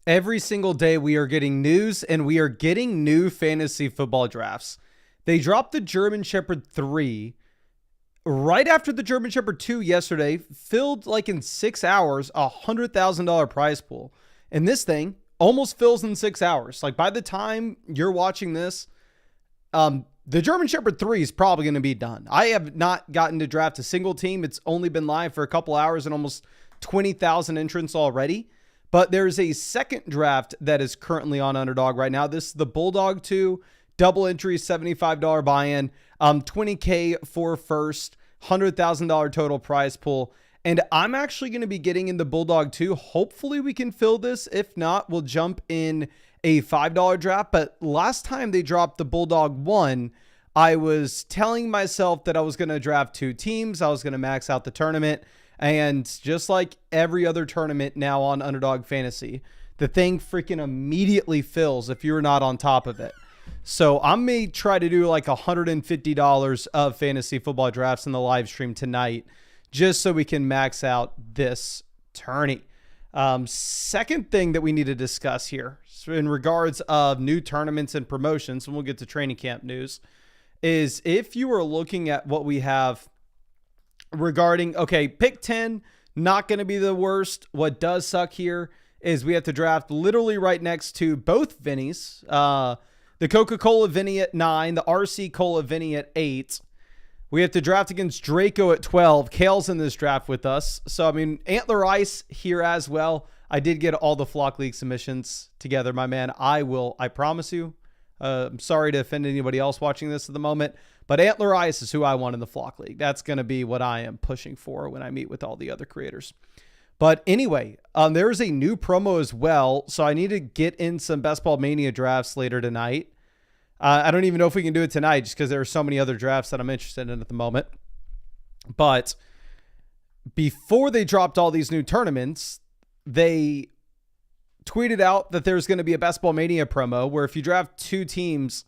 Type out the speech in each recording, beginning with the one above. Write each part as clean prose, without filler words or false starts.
Every single day we are getting news and we are getting new fantasy football drafts. They dropped the German Shepherd 3 right after the German Shepherd 2 yesterday, filled like in 6 hours a $100,000 prize pool. And this thing almost fills in 6 hours. Like by the time you're watching this, the German Shepherd 3 is probably going to be done. I have not gotten to draft a single team. It's only been live for a couple hours and almost 20,000 entrants already. But there's a second draft that is currently on Underdog right now. This is the Bulldog 2, double entry, $75 buy-in, 20K for first, $100,000 total prize pool. And I'm actually going to be getting in the Bulldog 2. Hopefully we can fill this. If not, we'll jump in a $5 draft. But last time they dropped the Bulldog 1, I was telling myself that I was going to draft 2 teams. I was going to max out the tournament. And just like every other tournament now on Underdog Fantasy, the thing freaking immediately fills if you're not on top of it. So I may try to do like $150 of fantasy football drafts in the live stream tonight, just so we can max out this tourney. Second thing that we need to discuss here in regards of new tournaments and promotions, and we'll get to training camp news, is if you are looking at what we have regarding, okay, pick 10, not going to be the worst. What does suck here is we have to draft literally right next to both Vinnies. The Coca-Cola Vinny at 9, the RC Cola Vinny at 8. We have to draft against Draco at 12. Kale's in this draft with us. So, I mean, Antler Ice here as well. I did get all the Flock League submissions together, my man. I promise you. I'm sorry to offend anybody else watching this at the moment, but Antler Ice is who I want in the Flock League. That's going to be what I am pushing for when I meet with all the other creators. But anyway, there is a new promo as well, so I need to get in some Best Ball Mania drafts later tonight. I don't even know if we can do it tonight just because there are so many other drafts that I'm interested in at the moment. But before they dropped all these new tournaments, they tweeted out that there's going to be a Best Ball Mania promo where if you draft 2 teams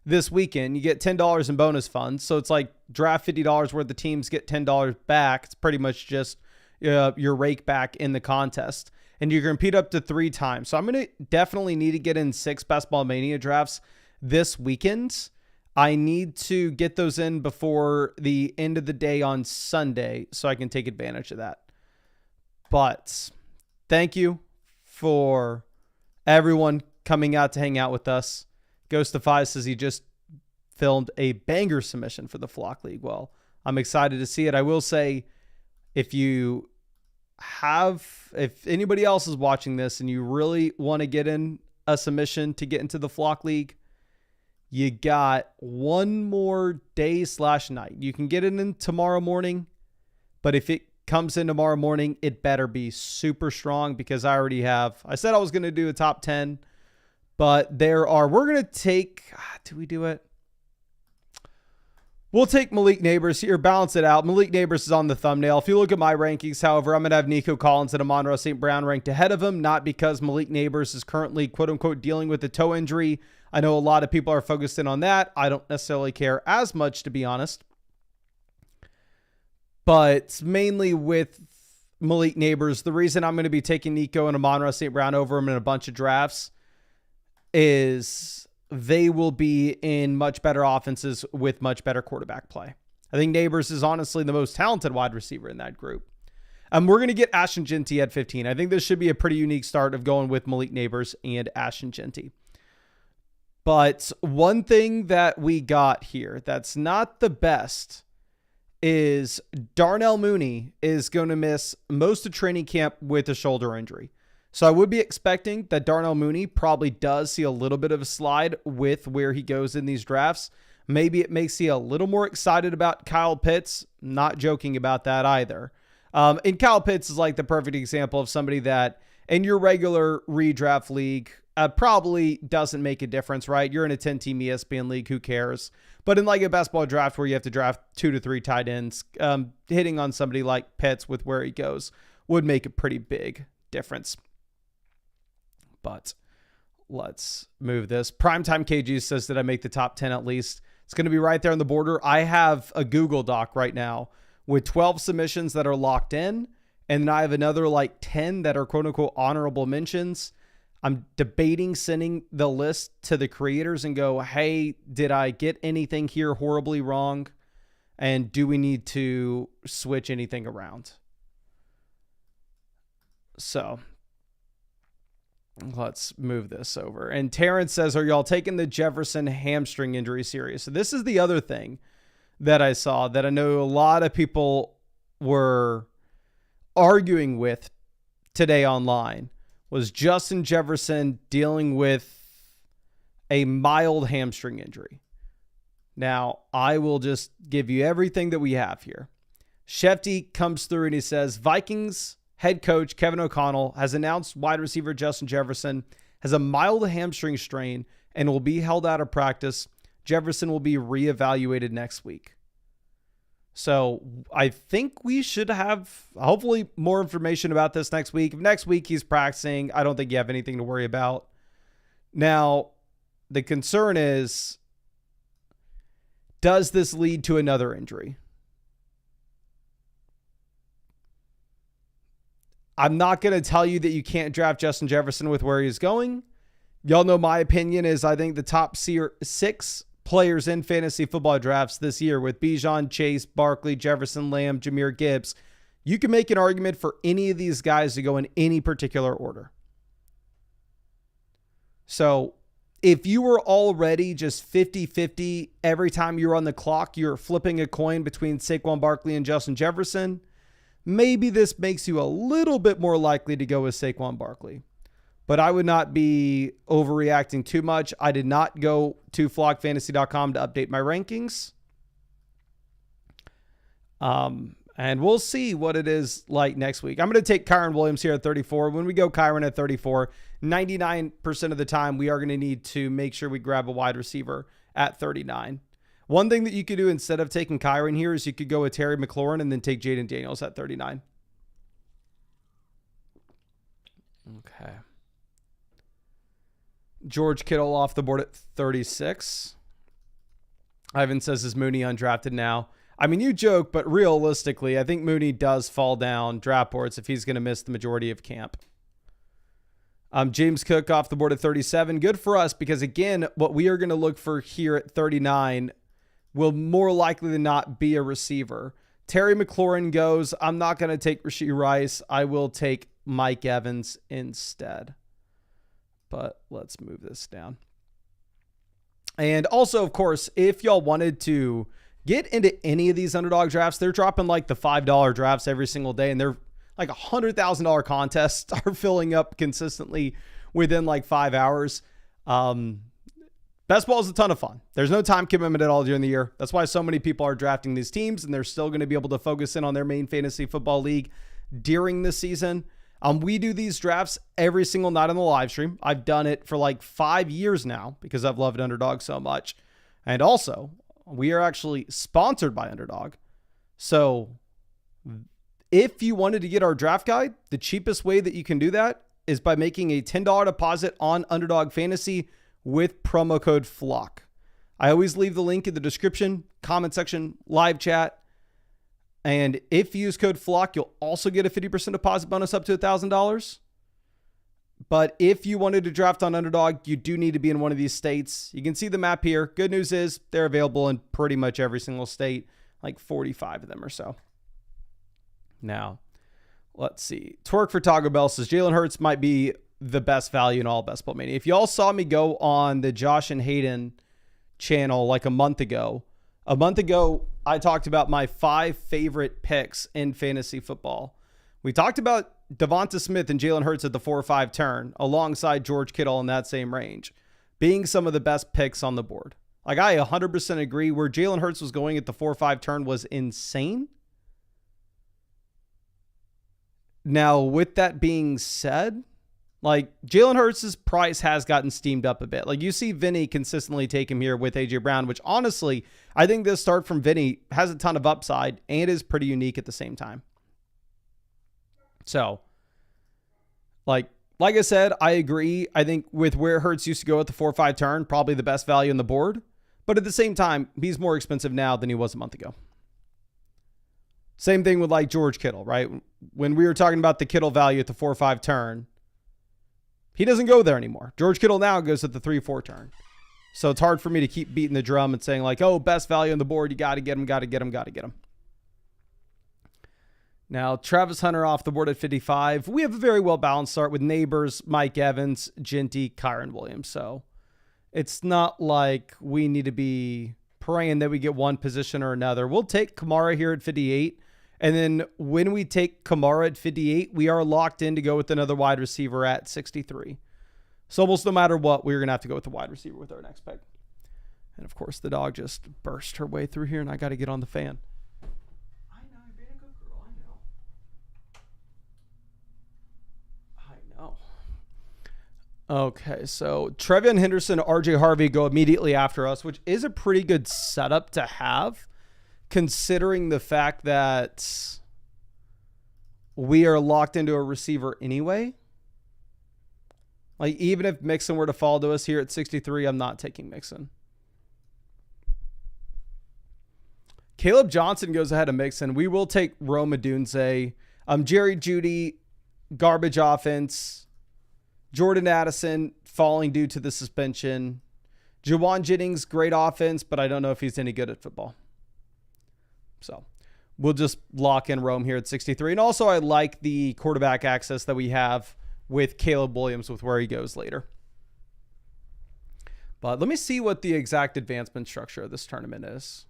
this weekend, you get $10 in bonus funds. So it's like draft $50 worth of teams, get $10 back. It's pretty much just your rake back in the contest. And you can compete up to 3 times. So I'm going to definitely need to get in 6 Best Ball Mania drafts this weekend. I need to get those in before the end of the day on Sunday so I can take advantage of that. But thank you for everyone coming out to hang out with us. Ghostify says he just filmed a banger submission for the Flock League. Well, I'm excited to see it. I will say, if anybody else is watching this and you really want to get in a submission to get into the Flock League, you got one more day/night. You can get it in tomorrow morning, but if it comes in tomorrow morning, it better be super strong because I said I was going to do a top 10, but we're going to take, do we do it? We'll take Malik Neighbors here, balance it out. Malik Neighbors is on the thumbnail. If you look at my rankings, however, I'm going to have Nico Collins and Amon-Ra St. Brown ranked ahead of him, not because Malik Neighbors is currently, quote unquote, dealing with a toe injury. I know a lot of people are focused in on that. I don't necessarily care as much, to be honest. But mainly with Malik Neighbors, the reason I'm going to be taking Nico and Amon-Ra St. Brown over him in a bunch of drafts is they will be in much better offenses with much better quarterback play. I think Neighbors is honestly the most talented wide receiver in that group. We're going to get Ashton Genty at 15. I think this should be a pretty unique start of going with Malik Neighbors and Ashton Genty. But one thing that we got here that's not the best is Darnell Mooney is going to miss most of training camp with a shoulder injury. So I would be expecting that Darnell Mooney probably does see a little bit of a slide with where he goes in these drafts. Maybe it makes you a little more excited about Kyle Pitts. Not joking about that either. And Kyle Pitts is like the perfect example of somebody that in your regular redraft league probably doesn't make a difference, right? You're in a 10-team ESPN league. Who cares? But in like a best ball draft where you have to draft 2 to 3 tight ends, hitting on somebody like Pitts with where he goes would make a pretty big difference. But let's move this. Primetime KG says that I make the top 10 at least. It's going to be right there on the border. I have a Google Doc right now with 12 submissions that are locked in. And then I have another like 10 that are quote unquote honorable mentions. I'm debating sending the list to the creators and go, hey, did I get anything here horribly wrong? And do we need to switch anything around? So let's move this over. And Terrence says, are y'all taking the Jefferson hamstring injury serious? So this is the other thing that I saw that I know a lot of people were arguing with today online, was Justin Jefferson dealing with a mild hamstring injury. Now, I will just give you everything that we have here. Shefty comes through and he says, Vikings head coach Kevin O'Connell has announced wide receiver Justin Jefferson has a mild hamstring strain and will be held out of practice. Jefferson will be reevaluated next week. So I think we should have hopefully more information about this next week. If next week he's practicing, I don't think you have anything to worry about. Now, the concern is, does this lead to another injury? I'm not going to tell you that you can't draft Justin Jefferson with where he's going. Y'all know my opinion is I think the top 6 players in fantasy football drafts this year with Bijan, Chase, Barkley, Jefferson, Lamb, Jahmyr Gibbs, you can make an argument for any of these guys to go in any particular order. So if you were already just 50-50 every time you're on the clock, you're flipping a coin between Saquon Barkley and Justin Jefferson, maybe this makes you a little bit more likely to go with Saquon Barkley. But I would not be overreacting too much. I did not go to flockfantasy.com to update my rankings. And we'll see what it is like next week. I'm going to take Kyron Williams here at 34. When we go Kyron at 34, 99% of the time we are going to need to make sure we grab a wide receiver at 39. One thing that you could do instead of taking Kyron here is you could go with Terry McLaurin and then take Jaden Daniels at 39. Okay. George Kittle off the board at 36. Ivan says, is Mooney undrafted now? I mean, you joke, but realistically, I think Mooney does fall down draft boards if he's going to miss the majority of camp. James Cook off the board at 37. Good for us because, again, what we are going to look for here at 39 will more likely than not be a receiver. Terry McLaurin goes. I'm not going to take Rashee Rice. I will take Mike Evans instead. But let's move this down. And also, of course, if y'all wanted to get into any of these underdog drafts, they're dropping like the $5 drafts every single day. And they're like $100,000 contests are filling up consistently within like 5 hours. Best ball is a ton of fun. There's no time commitment at all during the year. That's why so many people are drafting these teams, and they're still going to be able to focus in on their main fantasy football league during the season. We do these drafts every single night on the live stream. I've done it for like 5 years now because I've loved Underdog so much. And also, we are actually sponsored by Underdog. So if you wanted to get our draft guide, the cheapest way that you can do that is by making a $10 deposit on Underdog Fantasy with promo code FLOCK. I always leave the link in the description, comment section, live chat. And if you use code FLOCK, you'll also get a 50% deposit bonus up to $1,000. But if you wanted to draft on Underdog, you do need to be in one of these states. You can see the map here. Good news is they're available in pretty much every single state, like 45 of them or so. Now, let's see. Twerk for Taco Bell says Jalen Hurts might be the best value in all Best Ball Mania. If y'all saw me go on the Josh and Hayden channel like a month ago, I talked about my 5 favorite picks in fantasy football. We talked about Devonta Smith and Jalen Hurts at the 4 or 5 turn alongside George Kittle in that same range being some of the best picks on the board. Like, I 100% agree where Jalen Hurts was going at the 4 or 5 turn was insane. Now, with that being said, like, Jalen Hurts' price has gotten steamed up a bit. Like, you see Vinny consistently take him here with A.J. Brown, which honestly, I think this start from Vinny has a ton of upside and is pretty unique at the same time. So, like I said, I agree. I think with where Hurts used to go at the 4 or 5 turn, probably the best value on the board. But at the same time, he's more expensive now than he was a month ago. Same thing with like George Kittle, right? When we were talking about the Kittle value at the 4 or 5 turn, He doesn't go there anymore. George Kittle now goes at the 3-4 turn. So it's hard for me to keep beating the drum and saying like, oh, best value on the board. You got to get him, got to get him, got to get him. Now, Travis Hunter off the board at 55. We have a very well-balanced start with Neighbors, Mike Evans, Ginty, Kyron Williams. So it's not like we need to be praying that we get one position or another. We'll take Kamara here at 58. And then when we take Kamara at 58, we are locked in to go with another wide receiver at 63. So almost no matter what, we're going to have to go with the wide receiver with our next pick. And, of course, the dog just burst her way through here, and I got to get on the fan. Okay, so Trevion Henderson, RJ Harvey go immediately after us, which is a pretty good setup to have, considering the fact that we are locked into a receiver anyway. Like, even if Mixon were to fall to us here at 63, I'm not taking Mixon. Caleb Johnson goes ahead of Mixon. We will take Rome Odunze. Jerry Jeudy, garbage offense. Jordan Addison falling due to the suspension. Juwan Jennings, great offense, but I don't know if he's any good at football. So we'll just lock in Rome here at 63. And also I like the quarterback access that we have with Caleb Williams with where he goes later. But let me see what the exact advancement structure of this tournament is.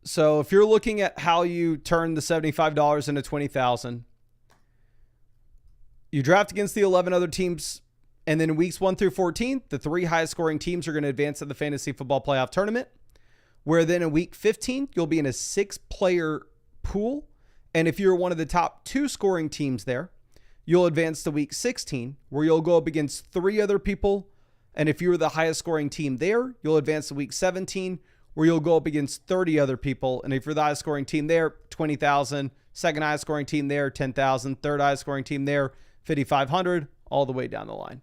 So if you're looking at how you turn the $75 into $20,000, you draft against the 11 other teams, and then in weeks 1 through 14, the 3 highest scoring teams are going to advance to the fantasy football playoff tournament, where then in week 15, you'll be in a 6-player pool. And if you're one of the top 2 scoring teams there, you'll advance to week 16, where you'll go up against 3 other people. And if you're the highest scoring team there, you'll advance to week 17, where you'll go up against 30 other people. And if you're the highest scoring team there, 20,000, second highest scoring team there, 10,000, third highest scoring team there, 5,500, all the way down the line.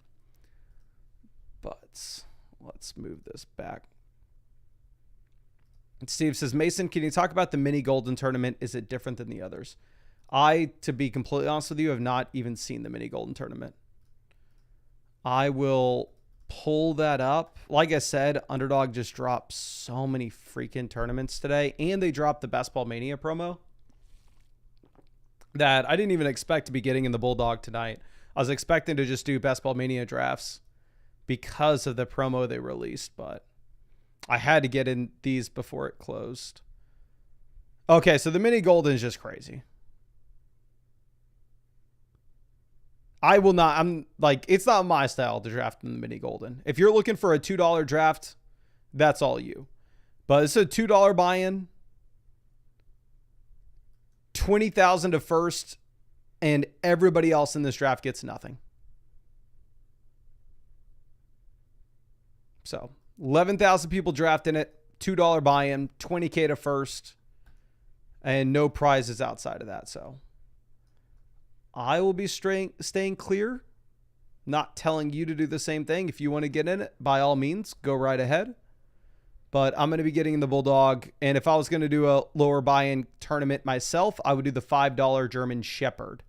But let's move this back. And Steve says, Mason, can you talk about the mini golden tournament? Is it different than the others? I, to be completely honest with you, have not even seen the mini golden tournament. I will pull that up. Like I said, Underdog just dropped so many freaking tournaments today, and they dropped the Best Ball Mania promo that I didn't even expect to be getting in the Bulldog tonight. I was expecting to just do Best Ball Mania drafts because of the promo they released, but I had to get in these before it closed. Okay, so the mini golden is just crazy. I will not, it's not my style to draft in the mini golden. If you're looking for a $2 draft, that's all you. But it's a $2 buy-in. 20,000 to first, and everybody else in this draft gets nothing. So 11,000 people drafting it, $2 buy-in, 20K to first, and no prizes outside of that. So I will be staying clear, not telling you to do the same thing. If you want to get in it, by all means, go right ahead. But I'm going to be getting in the Bulldog. And if I was going to do a lower buy-in tournament myself, I would do the $5 German Shepherd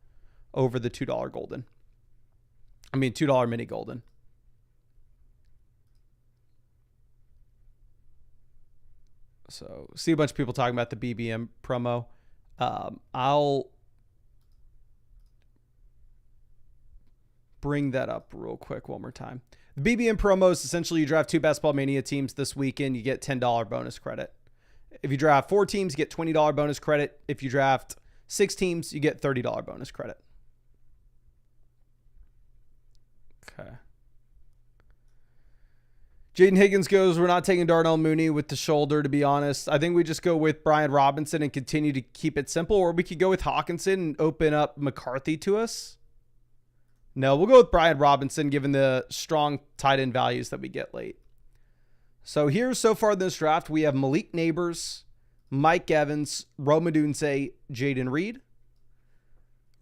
over the $2 golden. $2 mini golden. So see a bunch of people talking about the BBM promo. I'll bring that up real quick one more time. The BBM promo is essentially you draft 2 Best Ball Mania teams this weekend, you get $10 bonus credit. If you draft 4 teams, you get $20 bonus credit. If you draft 6 teams, you get $30 bonus credit. Okay. Jaden Higgins goes, we're not taking Darnell Mooney with the shoulder, to be honest. I think we just go with Brian Robinson and continue to keep it simple, or we could go with Hawkinson and open up McCarthy to us. No, we'll go with Brian Robinson, given the strong tight end values that we get late. So here, so far in this draft, we have Malik Neighbors, Mike Evans, Rome Odunze, Jaden Reed.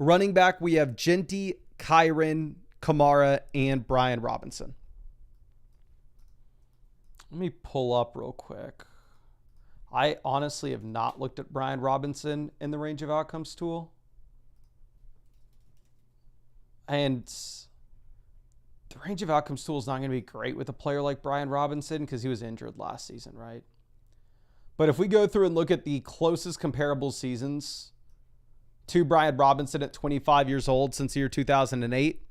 Running back, we have Ginty, Kyron, Kamara, and Brian Robinson. Let me pull up real quick. I honestly have not looked at Brian Robinson in the range of outcomes tool. And range of outcomes tool is not going to be great with a player like Brian Robinson because he was injured last season, right? But if we go through and look at the closest comparable seasons to Brian Robinson at 25 years old since the year 2008,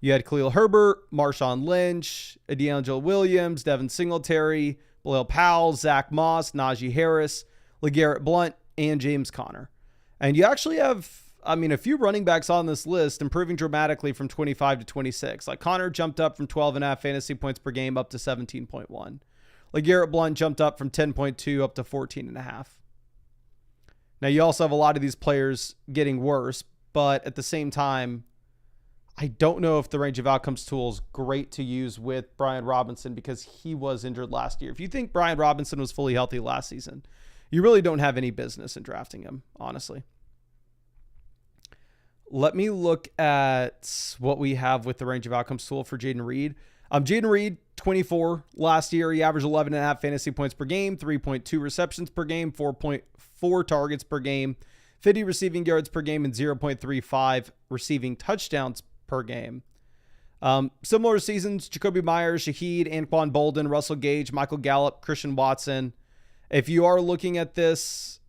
you had Khalil Herbert, Marshawn Lynch, D'Angelo Williams, Devin Singletary, Bilal Powell, Zach Moss, Najee Harris, LeGarrette Blount, and James Conner. And you actually have, a few running backs on this list improving dramatically from 25 to 26. Like Conner jumped up from 12.5 fantasy points per game up to 17.1. LeGarrette Blount jumped up from 10.2 up to 14.5. Now, you also have a lot of these players getting worse, but at the same time, I don't know if the range of outcomes tool is great to use with Brian Robinson because he was injured last year. If you think Brian Robinson was fully healthy last season, you really don't have any business in drafting him, honestly. Let me look at what we have with the range of outcomes tool for Jayden Reed. Jayden Reed, 24 last year. He averaged 11.5 fantasy points per game, 3.2 receptions per game, 4.4 targets per game, 50 receiving yards per game, and 0.35 receiving touchdowns per game. Similar seasons, Jacoby Myers, Shaheed, Anquan Bolden, Russell Gage, Michael Gallup, Christian Watson. If you are looking at this,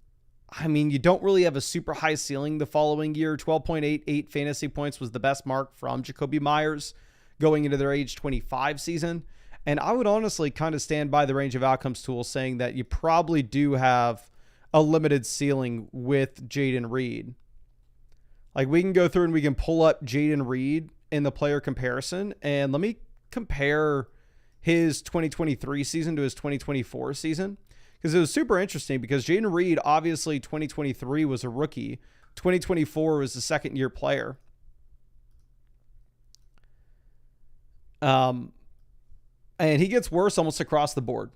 you don't really have a super high ceiling the following year. 12.88 fantasy points was the best mark from Jacoby Myers going into their age 25 season. And I would honestly kind of stand by the range of outcomes tool saying that you probably do have a limited ceiling with Jayden Reed. Like we can go through and we can pull up Jayden Reed in the player comparison. And let me compare his 2023 season to his 2024 season. Because it was super interesting because Jayden Reed, obviously 2023 was a rookie. 2024 was a second-year player. And he gets worse almost across the board.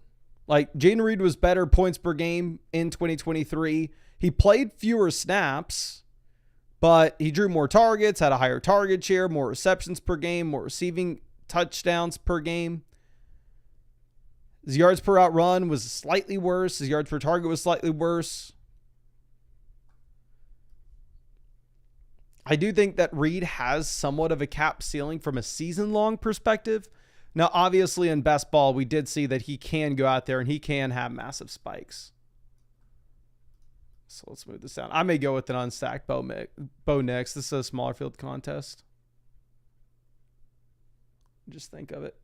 Like Jayden Reed was better points per game in 2023. He played fewer snaps, but he drew more targets, had a higher target share, more receptions per game, more receiving touchdowns per game. His yards per out run was slightly worse. His yards per target was slightly worse. I do think that Reed has somewhat of a cap ceiling from a season-long perspective. Now, obviously, in best ball, we did see that he can go out there and he can have massive spikes. So let's move this down. I may go with an unstacked Bo Nix. This is a smaller field contest. Just think of it.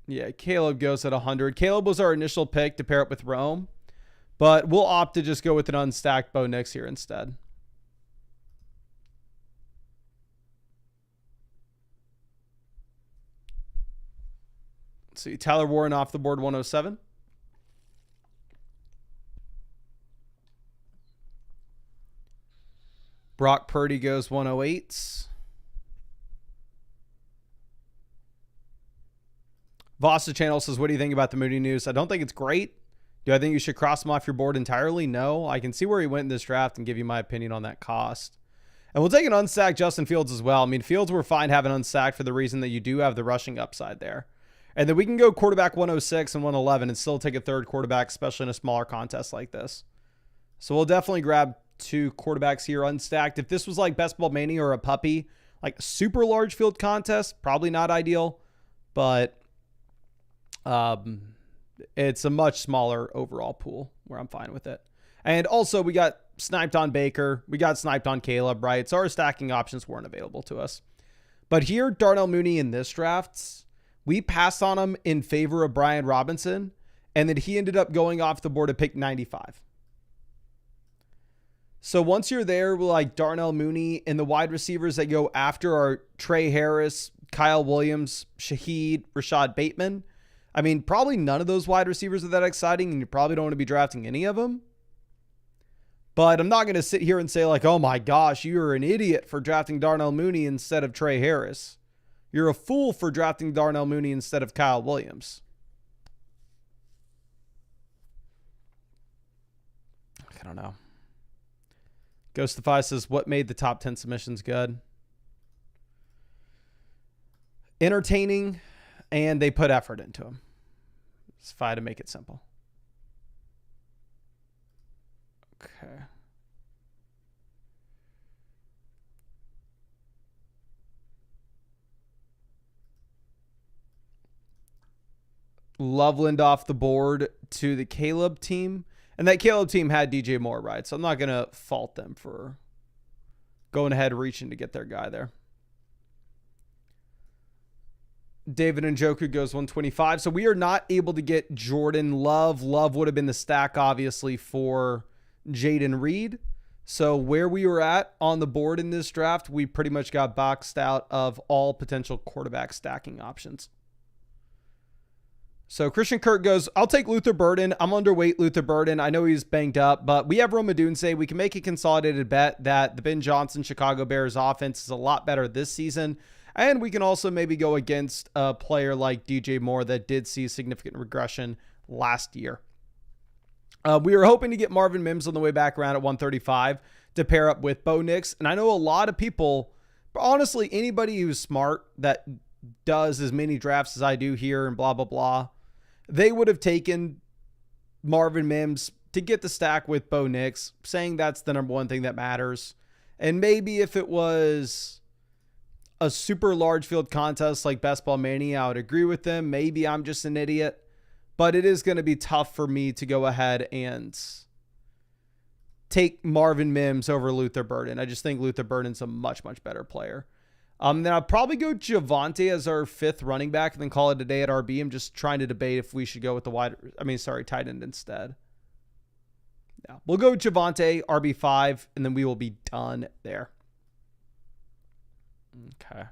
Yeah, Caleb goes at 100. Caleb was our initial pick to pair up with Rome, but we'll opt to just go with an unstacked Bo Nix here instead. Let's see, Tyler Warren off the board, 107. Brock Purdy goes 108. Vasta Channel says, what do you think about the Mooney news? I don't think it's great. Do I think you should cross him off your board entirely? No. I can see where he went in this draft and give you my opinion on that cost. And we'll take an unsacked Justin Fields as well. Fields were fine having unsacked for the reason that you do have the rushing upside there. And then we can go quarterback 106 and 111 and still take a third quarterback, especially in a smaller contest like this. So we'll definitely grab two quarterbacks here unstacked. If this was like Best Ball Mania or a puppy, like super large field contest, probably not ideal, but it's a much smaller overall pool where I'm fine with it. And also we got sniped on Baker. We got sniped on Caleb, right? So our stacking options weren't available to us. But here, Darnell Mooney in this draft, we passed on him in favor of Brian Robinson, and then he ended up going off the board at pick 95. So once you're there with like Darnell Mooney and the wide receivers that go after are Trey Harris, Kyle Williams, Shaheed, Rashad Bateman. Probably none of those wide receivers are that exciting, and you probably don't want to be drafting any of them. But I'm not going to sit here and say like, oh my gosh, you're an idiot for drafting Darnell Mooney instead of Trey Harris. You're a fool for drafting Darnell Mooney instead of Kyle Williams. I don't know. Ghostify says, what made the top 10 submissions good? Entertaining, and they put effort into them. It's fine to make it simple. Okay. Loveland off the board to the Caleb team. And that Caleb team had DJ Moore, right? So I'm not going to fault them for going ahead reaching to get their guy there. David Njoku goes 125. So we are not able to get Jordan Love. Love would have been the stack, obviously, for Jaden Reed. So where we were at on the board in this draft, we pretty much got boxed out of all potential quarterback stacking options. So Christian Kirk goes, I'll take Luther Burden. I'm underweight Luther Burden. I know he's banged up, but we have Rome Odunze. We can make a consolidated bet that the Ben Johnson Chicago Bears offense is a lot better this season. And we can also maybe go against a player like DJ Moore that did see significant regression last year. We were hoping to get Marvin Mims on the way back around at 135 to pair up with Bo Nix. And I know a lot of people, but honestly, anybody who's smart that does as many drafts as I do here and blah, blah, blah, they would have taken Marvin Mims to get the stack with Bo Nix, saying that's the number one thing that matters. And maybe if it was a super large field contest like Best Ball Mania, I would agree with them. Maybe I'm just an idiot, but it is going to be tough for me to go ahead and take Marvin Mims over Luther Burden. I just think Luther Burden's a much, much better player. Then I'll probably go Javonte as our fifth running back and then call it a day at RB. I'm just trying to debate if we should go with the tight end instead. Yeah, we'll go Javonte, RB5, and then we will be done there. Okay.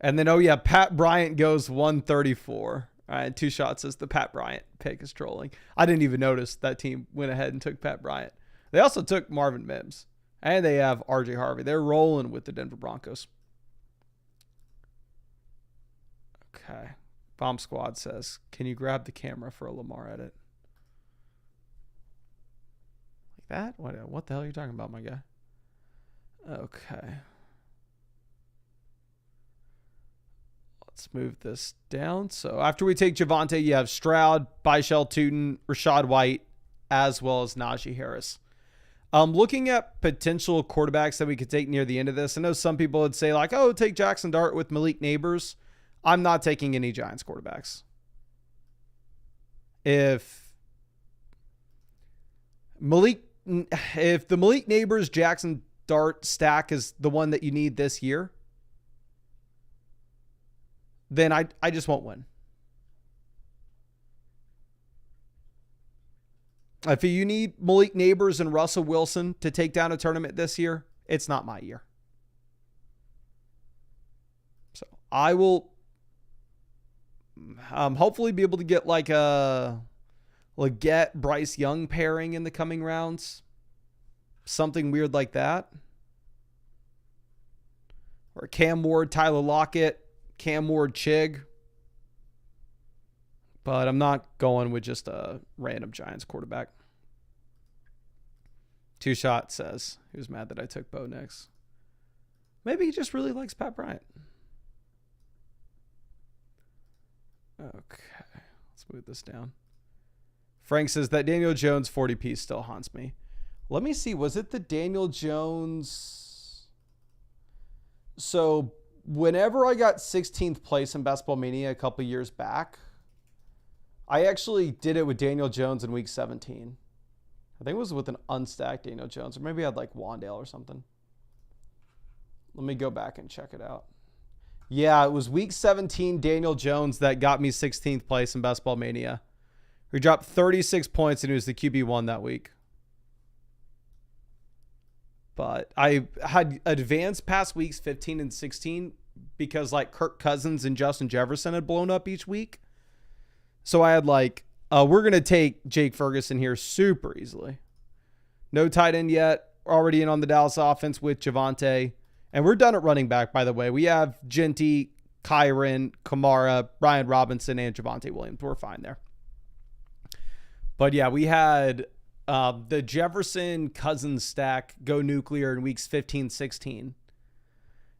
And then, Pat Bryant goes 134. All right, Two Shots says the Pat Bryant pick is trolling. I didn't even notice that team went ahead and took Pat Bryant. They also took Marvin Mims. And they have RJ Harvey. They're rolling with the Denver Broncos. Okay. Bomb Squad says, can you grab the camera for a Lamar edit? Like that? What the hell are you talking about, my guy? Okay. Let's move this down. So after we take Javonte, you have Stroud, Byshell Tootin, Rashad White, as well as Najee Harris. Looking at potential quarterbacks that we could take near the end of this, I know some people would say like, oh, take Jackson Dart with Malik Neighbors. I'm not taking any Giants quarterbacks. If the Malik Neighbors Jackson Dart stack is the one that you need this year, then I just won't win. If you need Malik Neighbors and Russell Wilson to take down a tournament this year, it's not my year. So I will hopefully be able to get like a Leggett Bryce Young pairing in the coming rounds. Something weird like that. Or Cam Ward, Tyler Lockett, Cam Ward, Chig. But I'm not going with just a random Giants quarterback. Two Shot says, he was mad that I took Bo Nix. Maybe he just really likes Pat Bryant. Okay, let's move this down. Frank says that Daniel Jones 40-piece still haunts me. Let me see. Was it the Daniel Jones? So whenever I got 16th place in Best Ball Mania a couple years back, I actually did it with Daniel Jones in week 17. I think it was with an unstacked Daniel Jones, or maybe I had like Wandale or something. Let me go back and check it out. Yeah, it was week 17 Daniel Jones that got me 16th place in Best Ball Mania. We dropped 36 points and he was the QB1 that week. But I had advanced past weeks 15 and 16 because like Kirk Cousins and Justin Jefferson had blown up each week. So I had like, we're going to take Jake Ferguson here super easily. No tight end yet. Already in on the Dallas offense with Javonte. And we're done at running back, by the way. We have Genty, Kyron, Kamara, Brian Robinson, and Javonte Williams. We're fine there. But yeah, we had the Jefferson Cousins stack go nuclear in weeks 15, 16.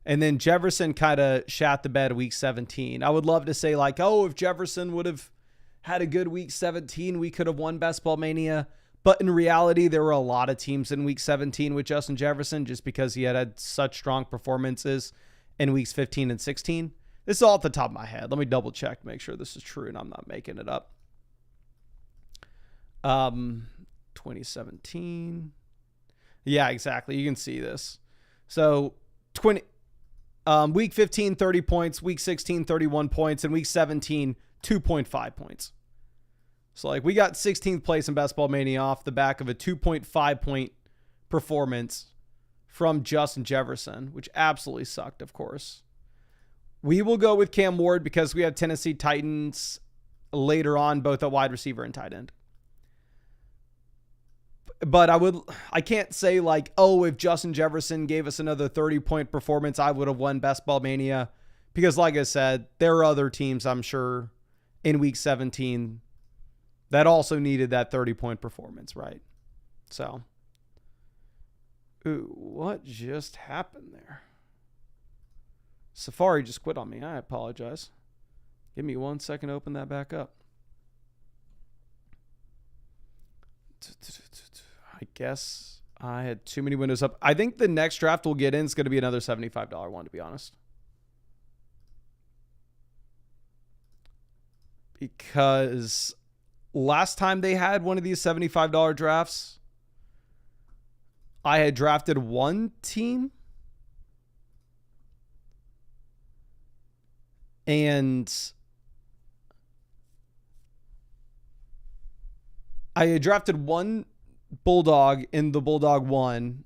And then Jefferson kind of shat the bed week 17. I would love to say like, oh, if Jefferson would have had a good week 17, we could have won Best Ball Mania. But in reality, there were a lot of teams in week 17 with Justin Jefferson just because he had such strong performances in weeks 15 and 16 This is all off the top of my head. Let me double check to make sure this is true and I'm not making it up. 2017. Yeah, exactly. You can see this. So week 15, 30 points, week 16, 31 points, and week 17, 2.5 points. So like we got 16th place in Best Ball Mania off the back of a 2.5 point performance from Justin Jefferson, which absolutely sucked, of course. We will go with Cam Ward because we have Tennessee Titans later on, both at wide receiver and tight end. But I can't say like, oh, if Justin Jefferson gave us another 30-point performance, I would have won Best Ball Mania. Because like I said, there are other teams, I'm sure, in week 17 that also needed that 30-point performance, right? So, ooh, what just happened there? Safari just quit on me. I apologize. Give me 1 second to open that back up. I guess I had too many windows up. I think the next draft we'll get in is going to be another $75 one, to be honest. Because last time they had one of these $75 drafts, I had drafted one team. And I had drafted one Bulldog in the Bulldog 1,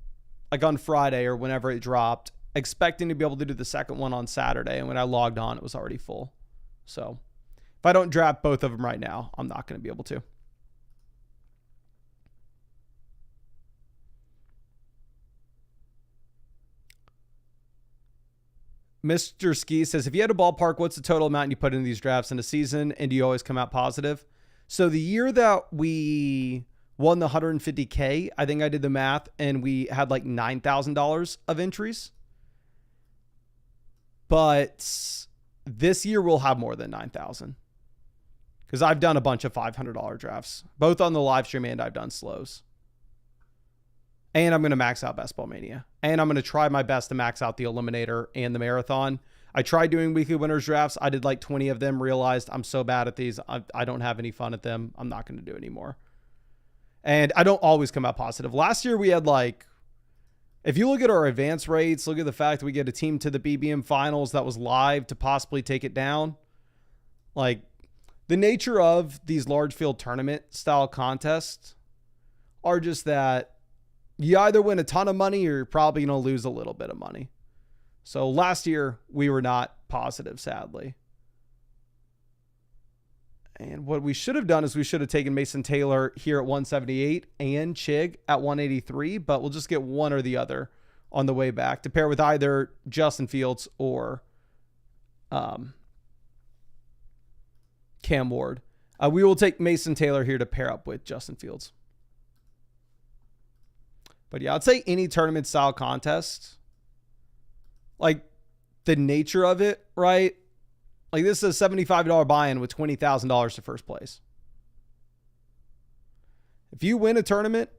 like on Friday or whenever it dropped, expecting to be able to do the second one on Saturday. And when I logged on, it was already full. So if I don't draft both of them right now, I'm not going to be able to. Mr. Ski says, if you had a ballpark, what's the total amount you put in these drafts in a season? And do you always come out positive? So the year that we won the 150K, I think I did the math, and we had like $9,000 of entries. But this year we'll have more than 9,000. Because I've done a bunch of $500 drafts, both on the live stream and I've done slows. And I'm going to max out Best Ball Mania. And I'm going to try my best to max out the Eliminator and the Marathon. I tried doing weekly winners drafts. I did like 20 of them, realized I'm so bad at these. I don't have any fun at them. I'm not going to do anymore. And I don't always come out positive. Last year we had like, if you look at our advance rates, look at the fact that we get a team to the BBM finals that was live to possibly take it down. Like the nature of these large field tournament style contests are just that you either win a ton of money or you're probably going to lose a little bit of money. So last year we were not positive, sadly. And what we should have done is we should have taken Mason Taylor here at 178 and Chig at 183, but we'll just get one or the other on the way back to pair with either Justin Fields or Cam Ward. We will take Mason Taylor here to pair up with Justin Fields. But yeah, I'd say any tournament style contest, like the nature of it, right? Like this is a $75 buy-in with $20,000 to first place. If you win a tournament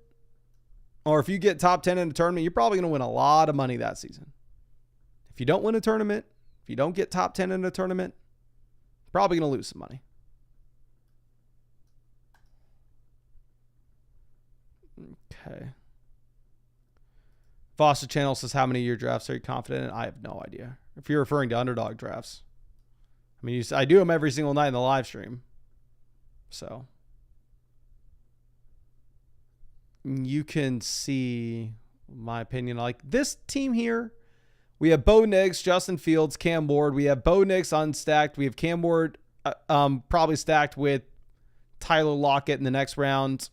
or if you get top 10 in a tournament, you're probably going to win a lot of money that season. If you don't win a tournament, if you don't get top 10 in a tournament, you're probably going to lose some money. Okay. Foster Channel says, how many of your drafts are you confident in? I have no idea. If you're referring to underdog drafts. I mean, I do them every single night in the live stream. So you can see my opinion. Like this team here, we have Bo Nix, Justin Fields, Cam Ward. We have Bo Nix unstacked. We have Cam Ward probably stacked with Tyler Lockett in the next round.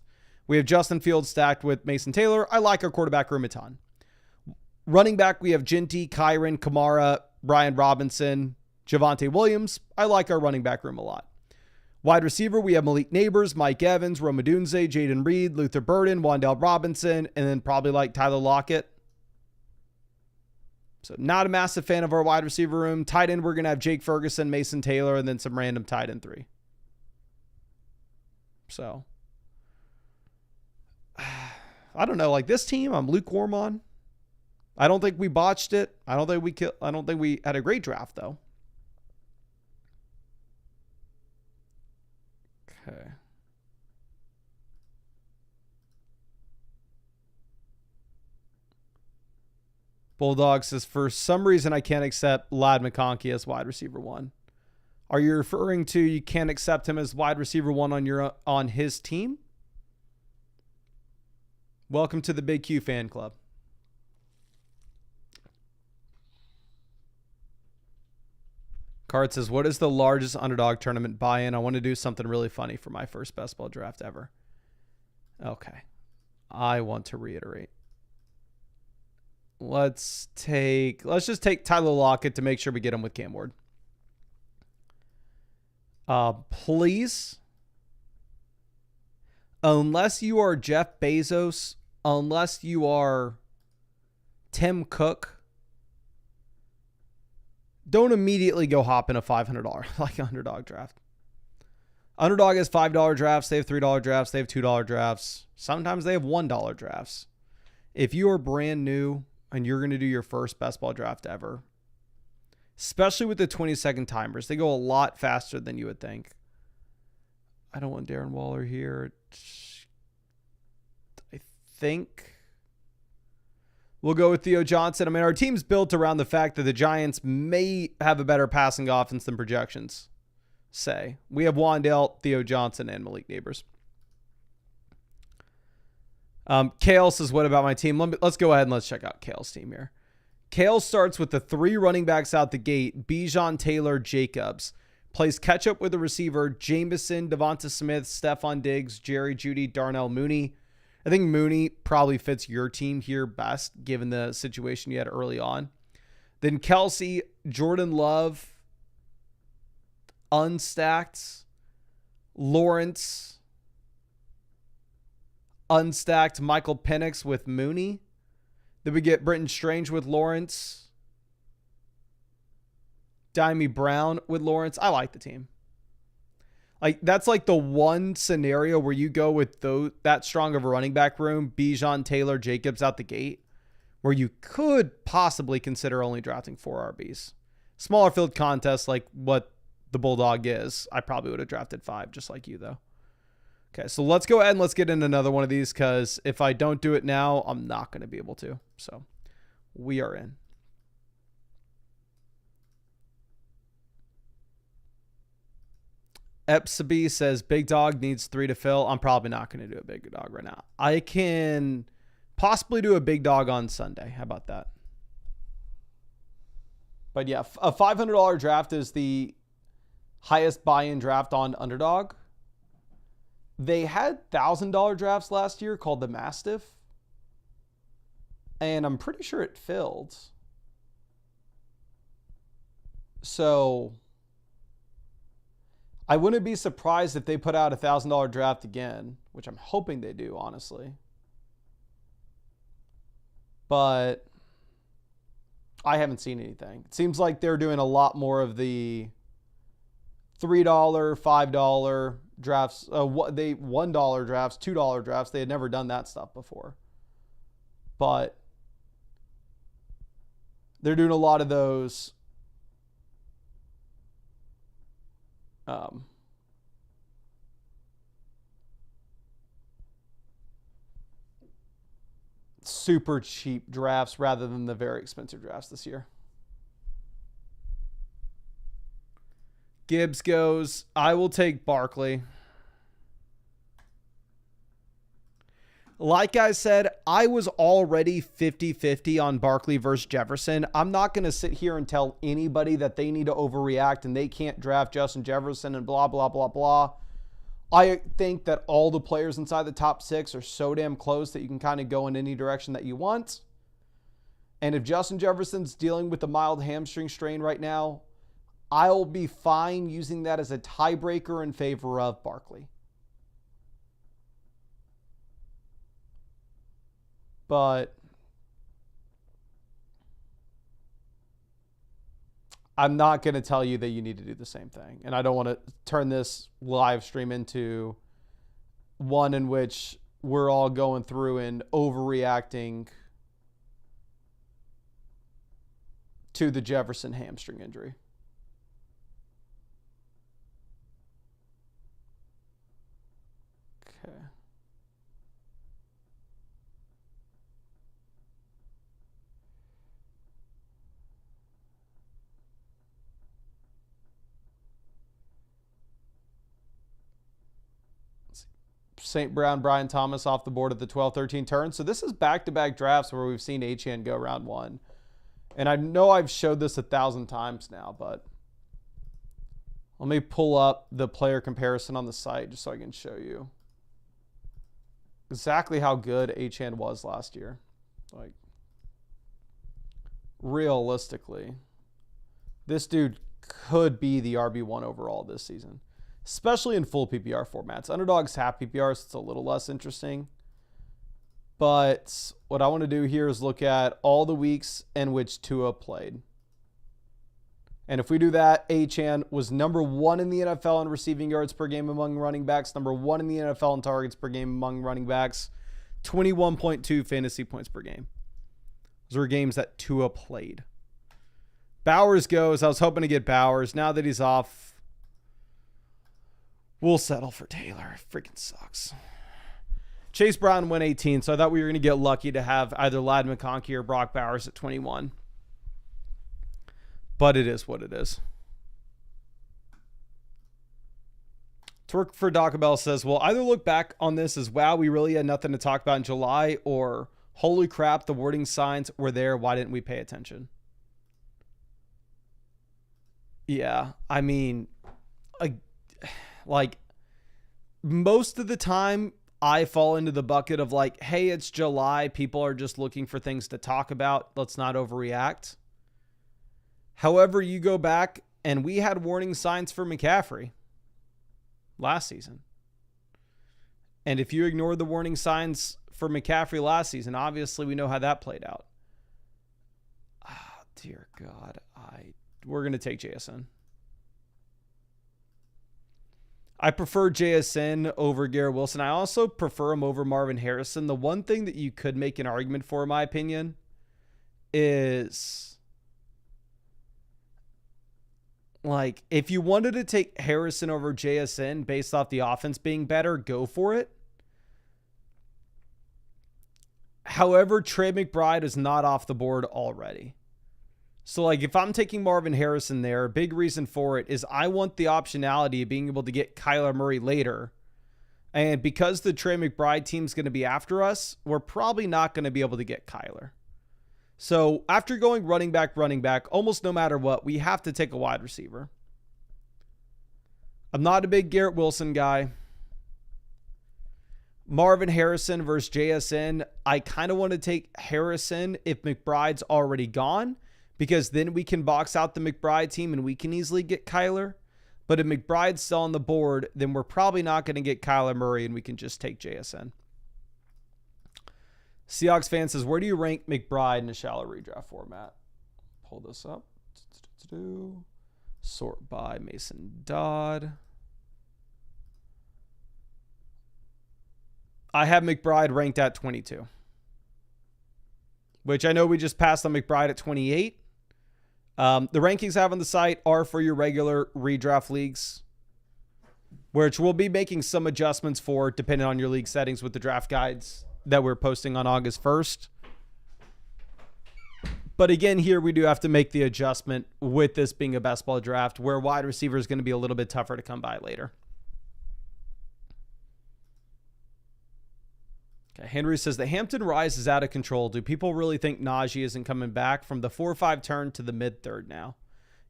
We have Justin Fields stacked with Mason Taylor. I like our quarterback room a ton. Running back, we have Ginty, Kyron, Kamara, Brian Robinson, Javonte Williams. I like our running back room a lot. Wide receiver, we have Malik Neighbors, Mike Evans, Rome Odunze, Jaden Reed, Luther Burden, Wan'Dale Robinson, and then probably like Tyler Lockett. So not a massive fan of our wide receiver room. Tight end, we're going to have Jake Ferguson, Mason Taylor, and then some random tight end 3. So I don't know. Like this team, I'm lukewarm on. I don't think we botched it. I don't think we had a great draft though. Okay. Bulldog says, for some reason, I can't accept Ladd McConkey as wide receiver 1. Are you referring to you can't accept him as wide receiver 1 on his team? Welcome to the Big Q fan club. Card says, what is the largest underdog tournament buy-in? I want to do something really funny for my first best ball draft ever. Okay. I want to reiterate. Let's just take Tyler Lockett to make sure we get him with Cam Ward. Please. Unless you are Jeff Bezos, unless you are Tim Cook, don't immediately go hop in a $500 like underdog draft. Underdog has $5 drafts. They have $3 drafts. They have $2 drafts. Sometimes they have $1 drafts. If you are brand new and you're going to do your first best ball draft ever, especially with the 20-second timers, they go a lot faster than you would think. I don't want Darren Waller here. I think we'll go with Theo Johnson. I mean, our team's built around the fact that the Giants may have a better passing offense than projections say. We have Wandale, Theo Johnson, and Malik Neighbors. Kale says, what about my team? Let's go ahead and let's check out Kale's team here. Kale starts with the 3 running backs out the gate. Bijan, Taylor, Jacobs. Plays catch up with the receiver. Jameson, Devonta Smith, Stephon Diggs, Jerry Jeudy, Darnell Mooney. I think Mooney probably fits your team here best, given the situation you had early on. Then Kelsey, Jordan Love, unstacked. Lawrence, unstacked. Michael Penix with Mooney. Then we get Britton Strange with Lawrence. Dimey Brown with Lawrence. I like the team. Like, that's like the one scenario where you go with that strong of a running back room, Bijan, Taylor, Jacobs out the gate, where you could possibly consider only drafting 4 RBs. Smaller field contests like what the Bulldog is, I probably would have drafted 5, just like you, though. Okay, so let's go ahead and let's get in another one of these, because if I don't do it now, I'm not going to be able to. So we are in. Epsaby says, big dog needs 3 to fill. I'm probably not going to do a big dog right now. I can possibly do a big dog on Sunday. How about that? But yeah, a $500 draft is the highest buy-in draft on Underdog. They had $1,000 drafts last year called the Mastiff. And I'm pretty sure it filled. So I wouldn't be surprised if they put out a $1,000 draft again, which I'm hoping they do, honestly. But I haven't seen anything. It seems like they're doing a lot more of the $3, $5 drafts, $1 drafts, $2 drafts. They had never done that stuff before. But they're doing a lot of those super cheap drafts rather than the very expensive drafts this year. Gibbs goes, I will take Barkley. Like I said, I was already 50-50 on Barkley versus Jefferson. I'm not going to sit here and tell anybody that they need to overreact and they can't draft Justin Jefferson and blah, blah, blah, blah. I think that all the players inside the top 6 are so damn close that you can kind of go in any direction that you want. And if Justin Jefferson's dealing with a mild hamstring strain right now, I'll be fine using that as a tiebreaker in favor of Barkley. But I'm not going to tell you that you need to do the same thing. And I don't want to turn this live stream into one in which we're all going through and overreacting to the Jefferson hamstring injury. Okay. St. Brown, Brian Thomas off the board at the 12-13 turn. So this is back-to-back drafts where we've seen Achane go round one. And I know I've showed this 1,000 times now, but let me pull up the player comparison on the site just so I can show you exactly how good Achane was last year. Like, realistically, this dude could be the RB1 overall this season, especially in full PPR formats. Underdog's half PPR, so it's a little less interesting. But what I want to do here is look at all the weeks in which Tua played. And if we do that, Achane was number 1 in the NFL in receiving yards per game among running backs, number 1 in the NFL in targets per game among running backs, 21.2 fantasy points per game. Those were games that Tua played. Bowers goes. I was hoping to get Bowers. Now that he's off, we'll settle for Taylor. Freaking sucks. Chase Brown went 18, so I thought we were going to get lucky to have either Ladd McConkey or Brock Bowers at 21. But it is what it is. Twerk for Docabell says, well, either look back on this as, wow, we really had nothing to talk about in July, or holy crap, the warning signs were there. Why didn't we pay attention? Yeah, I mean, like most of the time, I fall into the bucket of like, hey, it's July. People are just looking for things to talk about. Let's not overreact. However, you go back and we had warning signs for McCaffrey last season. And if you ignore the warning signs for McCaffrey last season, obviously we know how that played out. Oh, dear God. We're going to take JSN. I prefer JSN over Garrett Wilson. I also prefer him over Marvin Harrison. The one thing that you could make an argument for, in my opinion, is like if you wanted to take Harrison over JSN based off the offense being better, go for it. However, Trey McBride is not off the board already. So, like, if I'm taking Marvin Harrison there, a big reason for it is I want the optionality of being able to get Kyler Murray later. And because the Trey McBride team's going to be after us, we're probably not going to be able to get Kyler. So, after going running back, almost no matter what, we have to take a wide receiver. I'm not a big Garrett Wilson guy. Marvin Harrison versus JSN. I kind of want to take Harrison if McBride's already gone, because then we can box out the McBride team and we can easily get Kyler. But if McBride's still on the board, then we're probably not going to get Kyler Murray and we can just take JSN. Seahawks fan says, where do you rank McBride in a shallow redraft format? Pull this up. Sort by Mason Dodd. I have McBride ranked at 22. Which I know we just passed on McBride at 28. The rankings I have on the site are for your regular redraft leagues, which we'll be making some adjustments for depending on your league settings with the draft guides that we're posting on August 1st. But again, here we do have to make the adjustment with this being a best ball draft where wide receiver is going to be a little bit tougher to come by later. Okay, Henry says the Hampton rise is out of control. Do people really think Najee isn't coming back from the 4-5 turn to the mid-third now?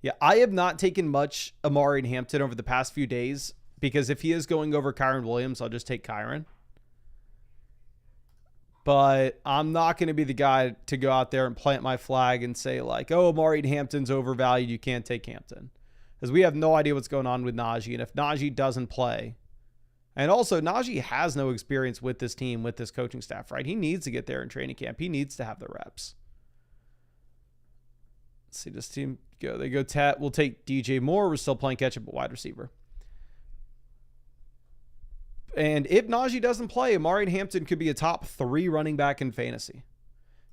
Yeah, I have not taken much Amari and Hampton over the past few days because if he is going over Kyron Williams, I'll just take Kyron. But I'm not going to be the guy to go out there and plant my flag and say like, oh, Amari and Hampton's overvalued. You can't take Hampton. Because we have no idea what's going on with Najee. And if Najee doesn't play, and also Najee has no experience with this team, with this coaching staff, right? He needs to get there in training camp. He needs to have the reps. Let's see this team go. They go Tat. We'll take DJ Moore. We're still playing catch up at wide receiver. And if Najee doesn't play, Amari Hampton could be a top 3 running back in fantasy.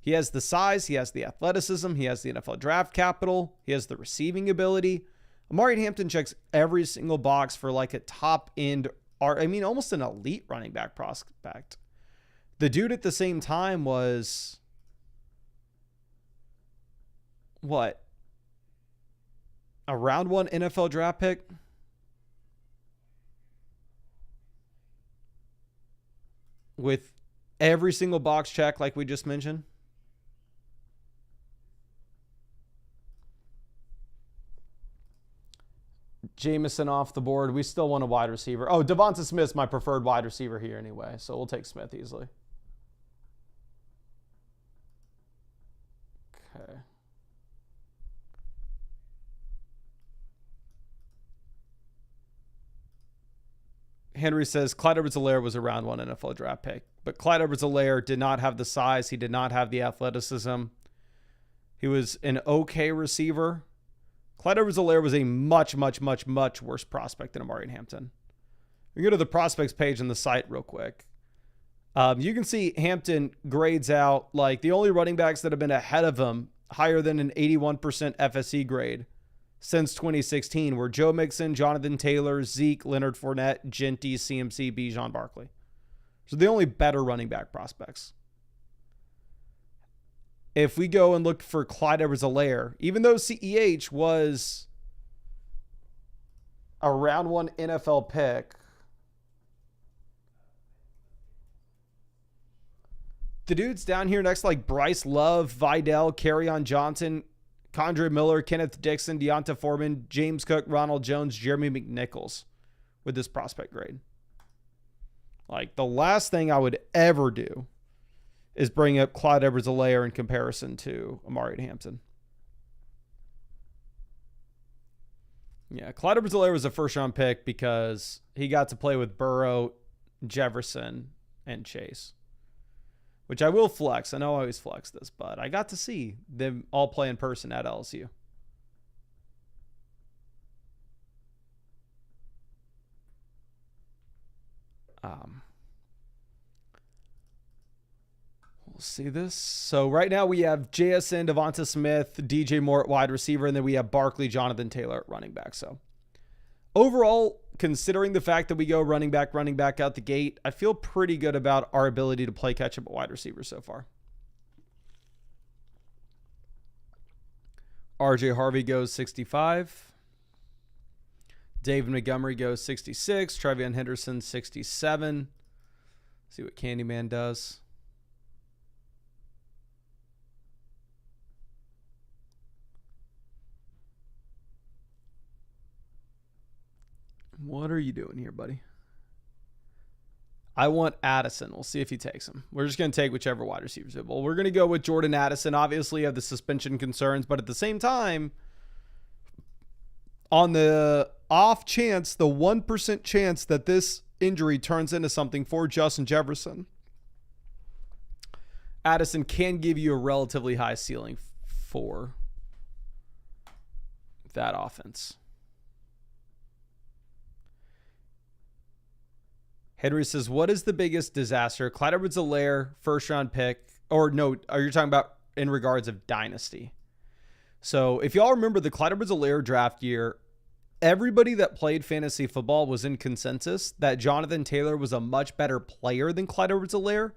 He has the size. He has the athleticism. He has the NFL draft capital. He has the receiving ability. Amari Hampton checks every single box for like a top end almost an elite running back prospect. The dude at the same time was what? A round 1 NFL draft pick? With every single box check like we just mentioned. Jameson off the board. We still want a wide receiver. Oh, Devonta Smith's my preferred wide receiver here anyway, so we'll take Smith easily. Okay. Henry says Clyde Edwards-Helaire was a round 1 NFL draft pick, but Clyde Edwards-Helaire did not have the size. He did not have the athleticism. He was an okay receiver. Clyde Edwards-Helaire was a much, much, much, much worse prospect than Amari Hampton. We go to the prospects page on the site real quick. You can see Hampton grades out like the only running backs that have been ahead of him higher than an 81% FSE grade since 2016 were Joe Mixon, Jonathan Taylor, Zeke, Leonard Fournette, Genty, CMC, Bijan Barkley. So the only better running back prospects. If we go and look for Clyde Edwards-Helaire, even though CEH was a round 1 NFL pick, the dudes down here next like Bryce Love, Vidal, Kerryon Johnson, Condre Miller, Kenneth Dixon, Deonta Foreman, James Cook, Ronald Jones, Jeremy McNichols with this prospect grade. Like the last thing I would ever do is bring up Clyde Edwards-Helaire in comparison to Amari Hampton. Yeah, Clyde Edwards-Helaire was a first-round pick because he got to play with Burrow, Jefferson, and Chase. Which I will flex. I know I always flex this, but I got to see them all play in person at LSU. We'll see this. So right now we have JSN, Devonta Smith, DJ Moore at wide receiver, and then we have Barkley, Jonathan Taylor at running back. So overall, considering the fact that we go running back out the gate, I feel pretty good about our ability to play catch up at wide receiver so far. RJ Harvey goes 65. David Montgomery goes 66. Trevion Henderson 67. See what Candyman does. What are you doing here, buddy? I want Addison. We'll see if he takes him. We're just going to take whichever wide receivers available. We're going to go with Jordan Addison. Obviously, you have the suspension concerns, but at the same time, on the off chance, the 1% chance that this injury turns into something for Justin Jefferson, Addison can give you a relatively high ceiling for that offense. Henry says, what is the biggest disaster? Clyde Edwards-Helaire, first round pick, or no, are you talking about in regards of dynasty? So if y'all remember the Clyde Edwards-Helaire draft year, everybody that played fantasy football was in consensus that Jonathan Taylor was a much better player than Clyde Edwards-Helaire.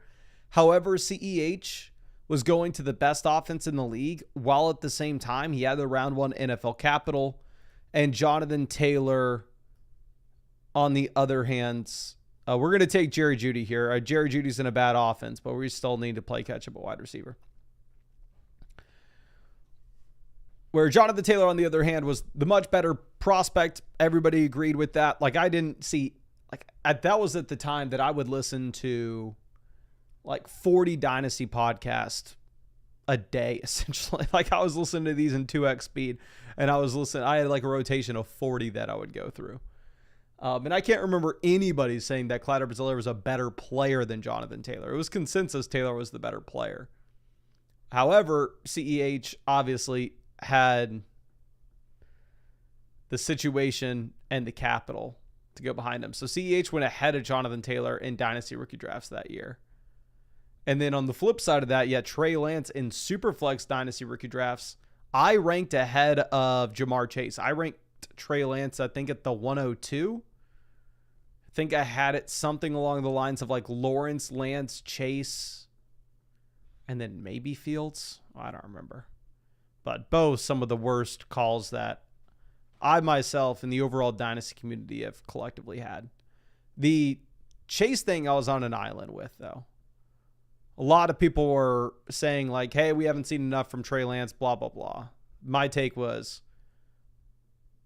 However, CEH was going to the best offense in the league, while at the same time he had the round 1 NFL capital, and Jonathan Taylor, on the other hand, we're going to take Jerry Jeudy here. Jerry Judy's in a bad offense, but we still need to play catch-up at wide receiver. Where Jonathan Taylor, on the other hand, was the much better prospect. Everybody agreed with that. Like, I didn't see... that was at the time that I would listen to, 40 Dynasty podcasts a day, essentially. I was listening to these in 2x speed, and I had, a rotation of 40 that I would go through. And I can't remember anybody saying that Clyde Edwards-Helaire was a better player than Jonathan Taylor. It was consensus Taylor was the better player. However, CEH obviously had the situation and the capital to go behind him. So CEH went ahead of Jonathan Taylor in Dynasty rookie drafts that year. And then on the flip side of that, Trey Lance in Superflex Dynasty rookie drafts, I ranked ahead of Jamar Chase. I ranked Trey Lance, I think, at the 102. I think I had it something along the lines of like Lawrence, Lance, Chase, and then maybe Fields. I don't remember. But both some of the worst calls that I myself and the overall dynasty community have collectively had. The Chase thing I was on an island with, though. A lot of people were saying like, hey, we haven't seen enough from Trey Lance, blah, blah, blah. My take was,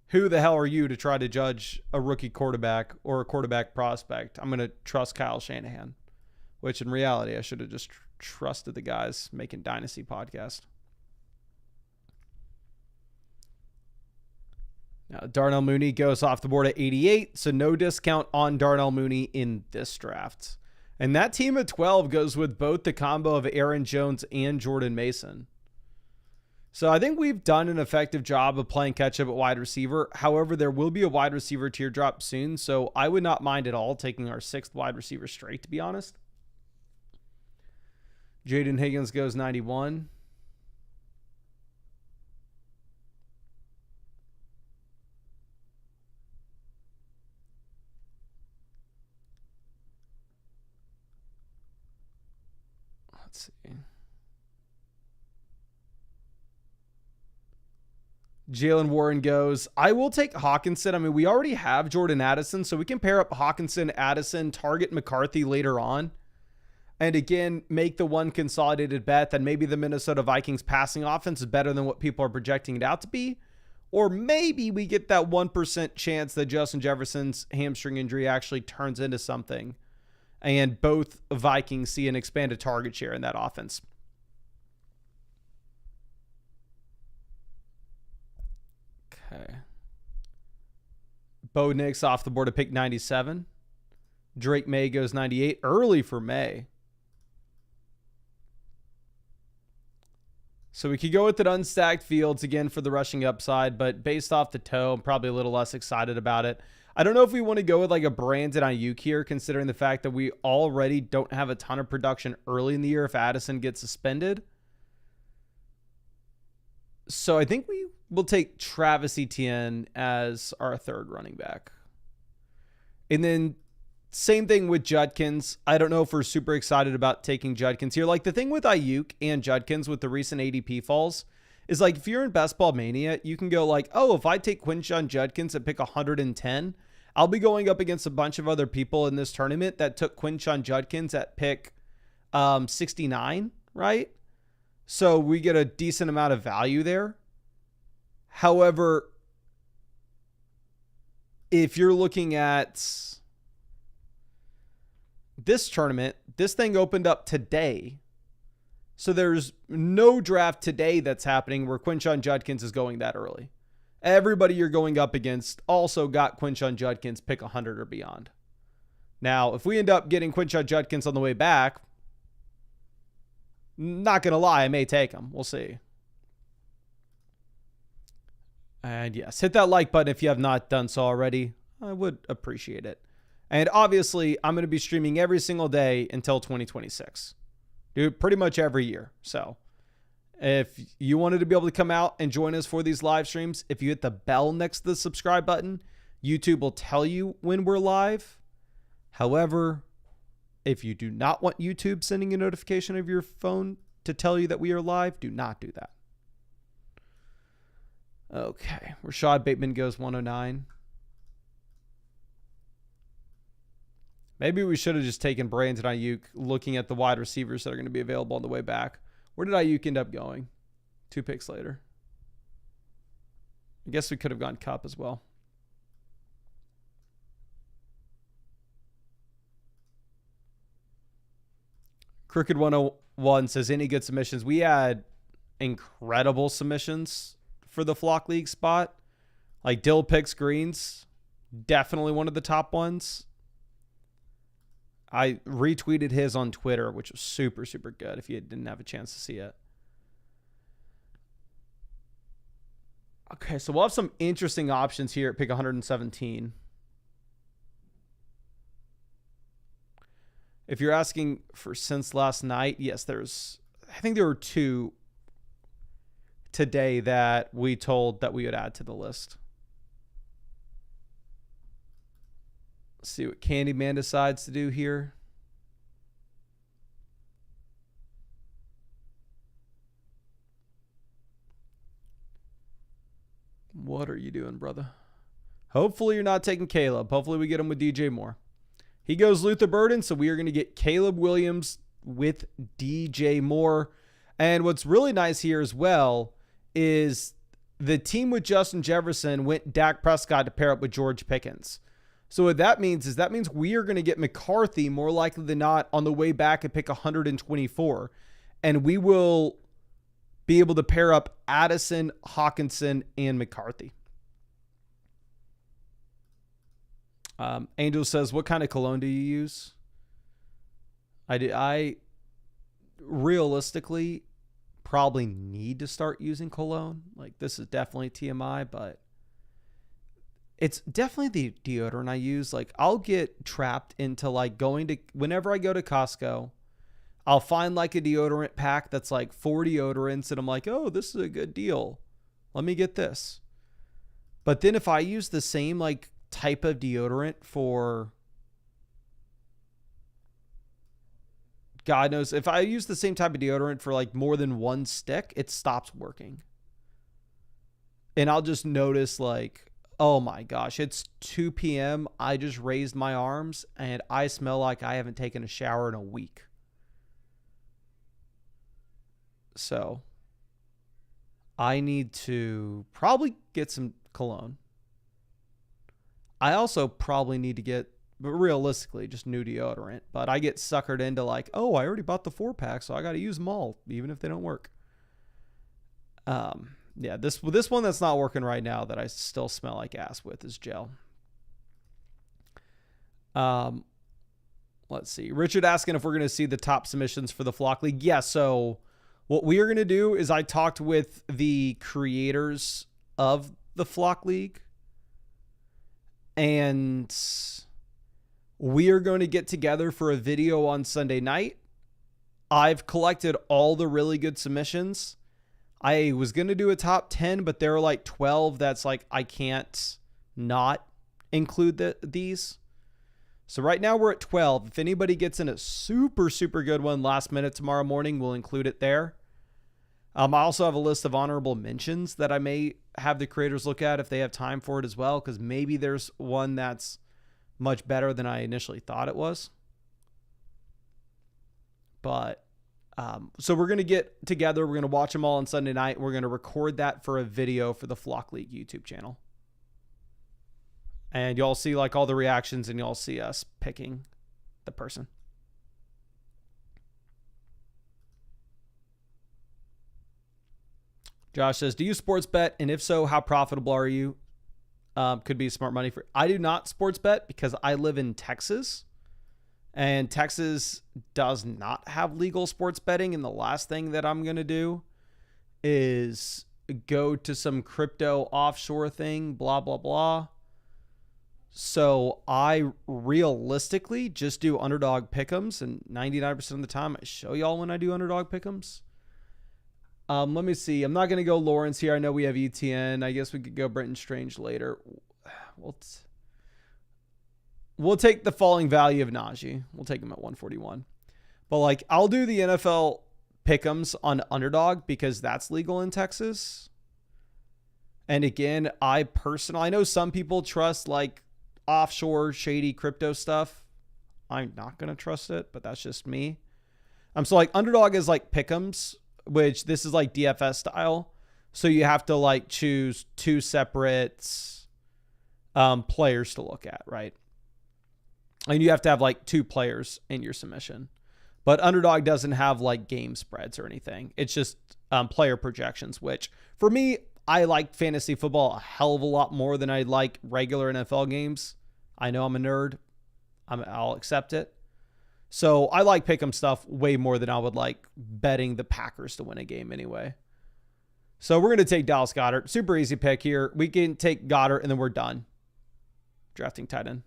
who the hell are you to try to judge a rookie quarterback or a quarterback prospect? I'm going to trust Kyle Shanahan, which in reality, I should have just trusted the guys making Dynasty podcast. Now, Darnell Mooney goes off the board at 88, so no discount on Darnell Mooney in this draft. And that team at 12 goes with both the combo of Aaron Jones and Jordan Mason. So I think we've done an effective job of playing catch up at wide receiver. However, there will be a wide receiver teardrop soon, so I would not mind at all taking our 6th wide receiver straight, to be honest. Jaden Higgins goes 91. Let's see. Jalen Warren goes, I will take Hawkinson. I mean, we already have Jordan Addison, so we can pair up Hawkinson, Addison, target McCarthy later on. And again, make the one consolidated bet that maybe the Minnesota Vikings passing offense is better than what people are projecting it out to be. Or maybe we get that 1% chance that Justin Jefferson's hamstring injury actually turns into something. And both Vikings see an expanded target share in that offense. Okay. Bo Nix off the board at pick 97. Drake May goes 98. Early for May. So we could go with an unstacked Fields again for the rushing upside, but based off the toe, I'm probably a little less excited about it. I don't know if we want to go with like a Brandon Ayuk here, considering the fact that we already don't have a ton of production early in the year if Addison gets suspended. So I think we will take Travis Etienne as our 3rd running back. And then same thing with Judkins. I don't know if we're super excited about taking Judkins here. Like the thing with Ayuk and Judkins with the recent ADP falls is like if you're in Best Ball Mania, you can go like, oh, if I take Quinshon Judkins at pick 110, I'll be going up against a bunch of other people in this tournament that took Quinshon Judkins at pick 69, right? So we get a decent amount of value there. However, if you're looking at this tournament, this thing opened up today. So there's no draft today that's happening where Quinshon Judkins is going that early. Everybody you're going up against also got Quinshon Judkins pick 100 or beyond. Now, if we end up getting Quinshon Judkins on the way back, not going to lie, I may take him. We'll see. And yes, hit that like button if you have not done so already. I would appreciate it. And obviously, I'm going to be streaming every single day until 2026. Dude, pretty much every year. So if you wanted to be able to come out and join us for these live streams, if you hit the bell next to the subscribe button, YouTube will tell you when we're live. However, if you do not want YouTube sending a notification of your phone to tell you that we are live, do not do that. Okay. Rashad Bateman goes 109. Maybe we should have just taken Brandon Ayuk looking at the wide receivers that are going to be available on the way back. Where did Ayuk end up going? 2 picks later. I guess we could have gone Cup as well. Crooked 101 says, any good submissions? We had incredible submissions for the Flock League spot. Like Dill picks greens. Definitely one of the top ones. I retweeted his on Twitter, which was super, super good if you didn't have a chance to see it. Okay, so we'll have some interesting options here at pick 117. If you're asking for since last night, yes, I think there were 2 today that we told that we would add to the list. Let's see what Candyman decides to do here. What are you doing, brother? Hopefully you're not taking Caleb. Hopefully we get him with DJ Moore. He goes Luther Burden, so we are going to get Caleb Williams with DJ Moore. And what's really nice here as well is the team with Justin Jefferson went Dak Prescott to pair up with George Pickens. So what that means is we are going to get McCarthy more likely than not on the way back at pick 124. And we will be able to pair up Addison, Hawkinson, and McCarthy. Angel says, what kind of cologne do you use? I realistically probably need to start using cologne. Like, this is definitely TMI, but it's definitely the deodorant I use. Like, I'll get trapped into like whenever I go to Costco, I'll find like a deodorant pack that's like 4 deodorants and I'm like, oh, this is a good deal. Let me get this. But then if I use the same like type of deodorant for God knows, if I use the same type of deodorant for like more than one stick, it stops working. And I'll just notice like, oh my gosh, it's 2 p.m. I just raised my arms and I smell like I haven't taken a shower in a week. So I need to probably get some cologne. I also probably need to get, but realistically, just new deodorant. But I get suckered into like, oh, I already bought the 4-pack, so I got to use them all, even if they don't work. Yeah, this one that's not working right now that I still smell like ass with is gel. Let's see. Richard asking if we're going to see the top submissions for the Flock League. Yeah, so what we are going to do is I talked with the creators of the Flock League. And we are going to get together for a video on Sunday night. I've collected all the really good submissions. I was going to do a top 10, but there are like 12 that's like I can't not include these. So right now we're at 12. If anybody gets in a super, super good one last minute tomorrow morning, we'll include it there. I also have a list of honorable mentions that I may have the creators look at if they have time for it as well, because maybe there's one that's much better than I initially thought it was. But so we're going to get together. We're going to watch them all on Sunday night. We're going to record that for a video for the Flock League YouTube channel. And y'all see like all the reactions and y'all see us picking the person. Josh says, do you sports bet? And if so, how profitable are you? Could be smart money for. I do not sports bet because I live in Texas. And Texas does not have legal sports betting. And the last thing that I'm going to do is go to some crypto offshore thing, blah, blah, blah. So I realistically just do underdog pick'ems. And 99% of the time, I show y'all when I do underdog pick'ems. Let me see. I'm not going to go Lawrence here. I know we have ETN. I guess we could go Brenton Strange later. We'll take the falling value of Najee. We'll take him at 141. But like, I'll do the NFL pick'ems on Underdog because that's legal in Texas. And again, I know some people trust like offshore shady crypto stuff. I'm not going to trust it, but that's just me. So like Underdog is like pick'ems, which this is like DFS style. So you have to like choose 2 separate players to look at, right? And you have to have like 2 players in your submission. But Underdog doesn't have like game spreads or anything. It's just player projections, which for me, I like fantasy football a hell of a lot more than I like regular NFL games. I know I'm a nerd. I'll accept it. So I like pick'em stuff way more than I would like betting the Packers to win a game anyway. So we're going to take Dallas Goedert. Super easy pick here. We can take Goedert and then we're done. Drafting tight end.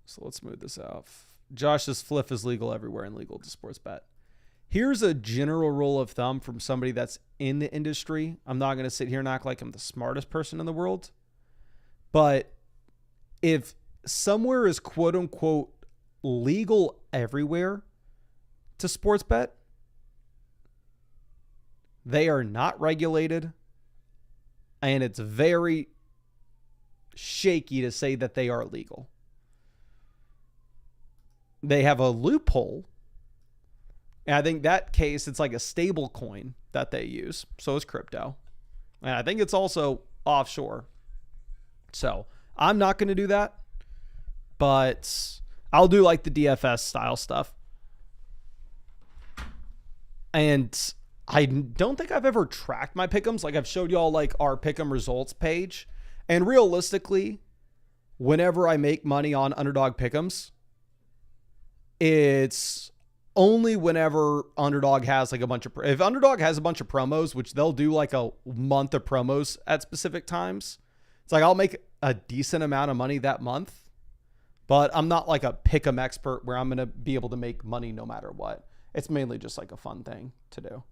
So let's move this out. Josh says Fliff is legal everywhere and legal to sports bet. Here's a general rule of thumb from somebody that's in the industry. I'm not going to sit here and act like I'm the smartest person in the world. But if somewhere is quote unquote legal everywhere to sports bet, they are not regulated, and it's very shaky to say that they are legal. They have a loophole, and I think that case, it's like a stable coin that they use. So is crypto. And I think it's also offshore. So I'm not going to do that, but I'll do like the DFS style stuff. And I don't think I've ever tracked my pick'ems. Like I've showed y'all like our pick'em results page. And realistically, whenever I make money on Underdog pick'ems, it's only whenever Underdog has like a bunch of, if Underdog has a bunch of promos, which they'll do like a month of promos at specific times, it's like I'll make a decent amount of money that month, but I'm not like a pick'em expert where I'm going to be able to make money no matter what. It's mainly just like a fun thing to do.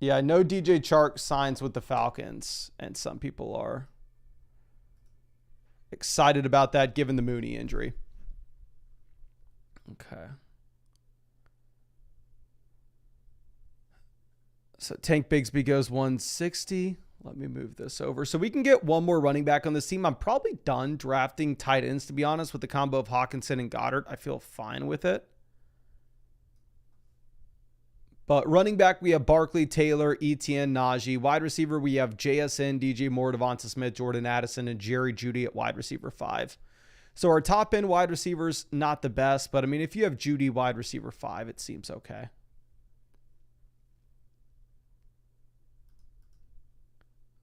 Yeah, I know DJ Chark signs with the Falcons, and some people are excited about that given the Mooney injury. Okay. So Tank Bigsby goes 160. Let me move this over. So we can get one more running back on this team. I'm probably done drafting tight ends, to be honest, with the combo of Hawkinson and Goddard. I feel fine with it. But running back, we have Barkley, Taylor, Etienne, Najee. Wide receiver, we have JSN, DJ Moore, Devonta Smith, Jordan Addison, and Jerry Jeudy at wide receiver 5. So our top end wide receivers, not the best. But I mean, if you have Jeudy wide receiver 5, it seems okay.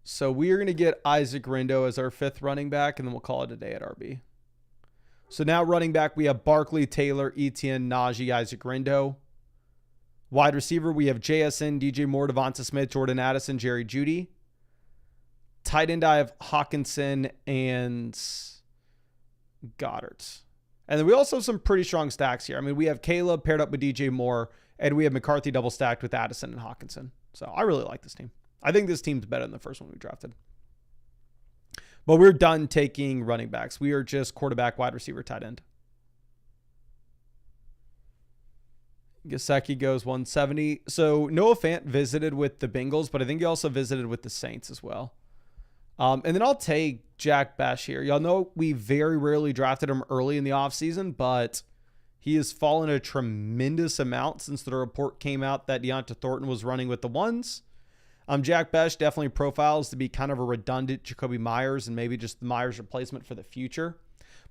So we are going to get Isaac Rindo as our 5th running back, and then we'll call it a day at RB. So now running back, we have Barkley, Taylor, Etienne, Najee, Isaac Rindo. Wide receiver, we have JSN, DJ Moore, Devonta Smith, Jordan Addison, Jerry Jeudy. Tight end, I have Hawkinson and Goddard. And then we also have some pretty strong stacks here. I mean, we have Caleb paired up with DJ Moore, and we have McCarthy double stacked with Addison and Hawkinson. So I really like this team. I think this team's better than the first one we drafted. But we're done taking running backs. We are just quarterback, wide receiver, tight end. Gesicki goes 170. So Noah Fant visited with the Bengals, but I think he also visited with the Saints as well. And then I'll take Jack Bash here. Y'all know we very rarely drafted him early in the offseason, but he has fallen a tremendous amount since the report came out that Deonta Thornton was running with the ones. Jack Bash definitely profiles to be kind of a redundant Jacoby Myers and maybe just the Myers replacement for the future.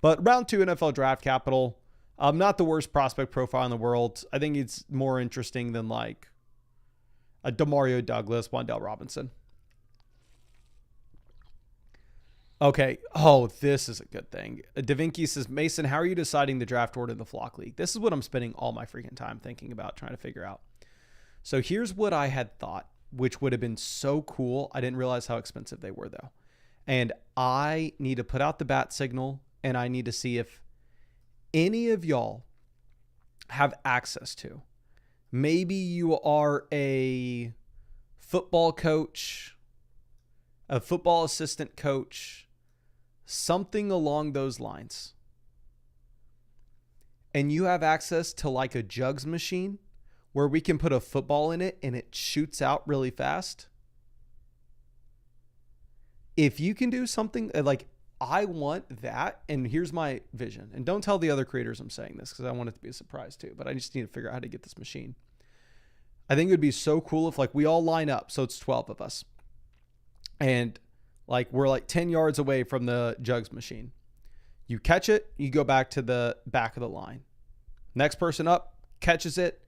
But round 2 NFL draft capital, not the worst prospect profile in the world. I think it's more interesting than like a Demario Douglas, Wan'Dale Robinson. Okay. Oh, this is a good thing. DaVinci says, Mason, how are you deciding the draft order in the Flock League? This is what I'm spending all my freaking time thinking about, trying to figure out. So here's what I had thought, which would have been so cool. I didn't realize how expensive they were, though. And I need to put out the bat signal, and I need to see if any of y'all have access to. Maybe you are a football coach, a football assistant coach, something along those lines. And you have access to like a jugs machine where we can put a football in it and it shoots out really fast. If you can do something like, I want that, and here's my vision. And don't tell the other creators I'm saying this because I want it to be a surprise too, but I just need to figure out how to get this machine. I think it would be so cool if like we all line up, so it's 12 of us. And like we're like 10 yards away from the jugs machine. You catch it, you go back to the back of the line. Next person up catches it,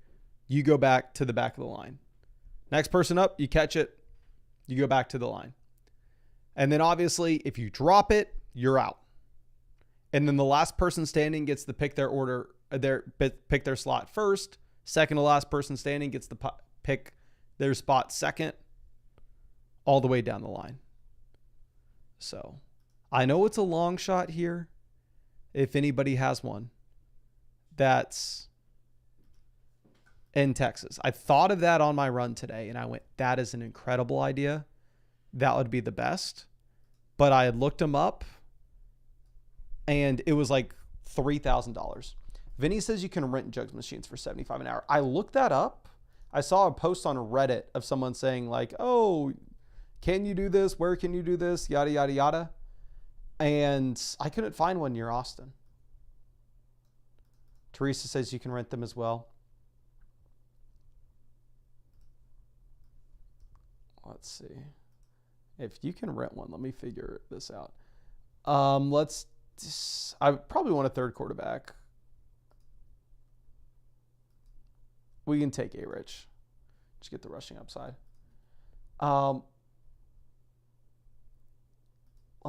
you go back to the back of the line. Next person up, you catch it, you go back to the line. And then obviously if you drop it, you're out. And then the last person standing gets to pick their order, pick their slot first. Second to last person standing gets to pick their spot second, all the way down the line. So I know it's a long shot here. If anybody has one, that's in Texas. I thought of that on my run today, and I went, that is an incredible idea. That would be the best. But I had looked them up, and it was like $3,000. Vinny says you can rent jugs machines for $75 an hour. I looked that up. I saw a post on Reddit of someone saying like, oh, can you do this? Where can you do this? Yada, yada, yada. And I couldn't find one near Austin. Teresa says you can rent them as well. Let's see. If you can rent one, let me figure this out. I probably want a third quarterback. We can take A-Rich. Just get the rushing upside. Let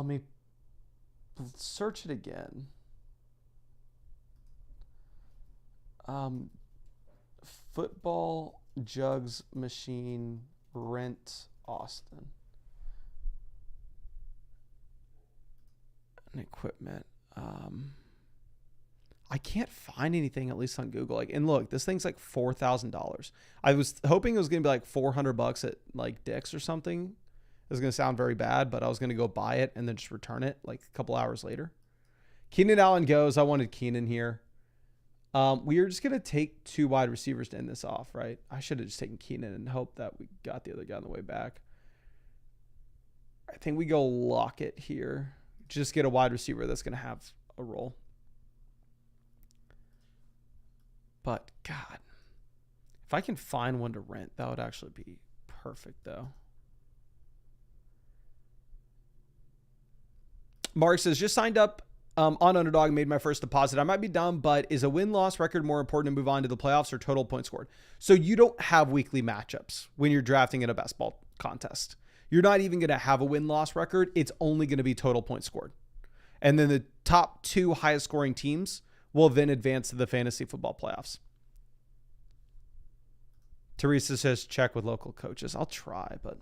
me search it again. Football jugs machine rent Austin. And equipment. I can't find anything, at least on Google. Like, and look, this thing's like $4,000. I was hoping it was gonna be like $400 at like Dick's or something. It was gonna sound very bad, but I was gonna go buy it and then just return it like a couple hours later. Keenan Allen goes. I wanted Keenan here. We are just gonna take 2 wide receivers to end this off, right? I should have just taken Keenan and hope that we got the other guy on the way back. I think we go Lockett here. Just get a wide receiver that's gonna have a role. But God, if I can find one to rent, that would actually be perfect though. Mark says, just signed up on Underdog, made my first deposit. I might be dumb, but is a win-loss record more important to move on to the playoffs or total points scored? So you don't have weekly matchups when you're drafting in a best ball contest. You're not even going to have a win-loss record. It's only going to be total points scored. And then the top 2 highest scoring teams will then advance to the fantasy football playoffs. Teresa says, check with local coaches. I'll try, but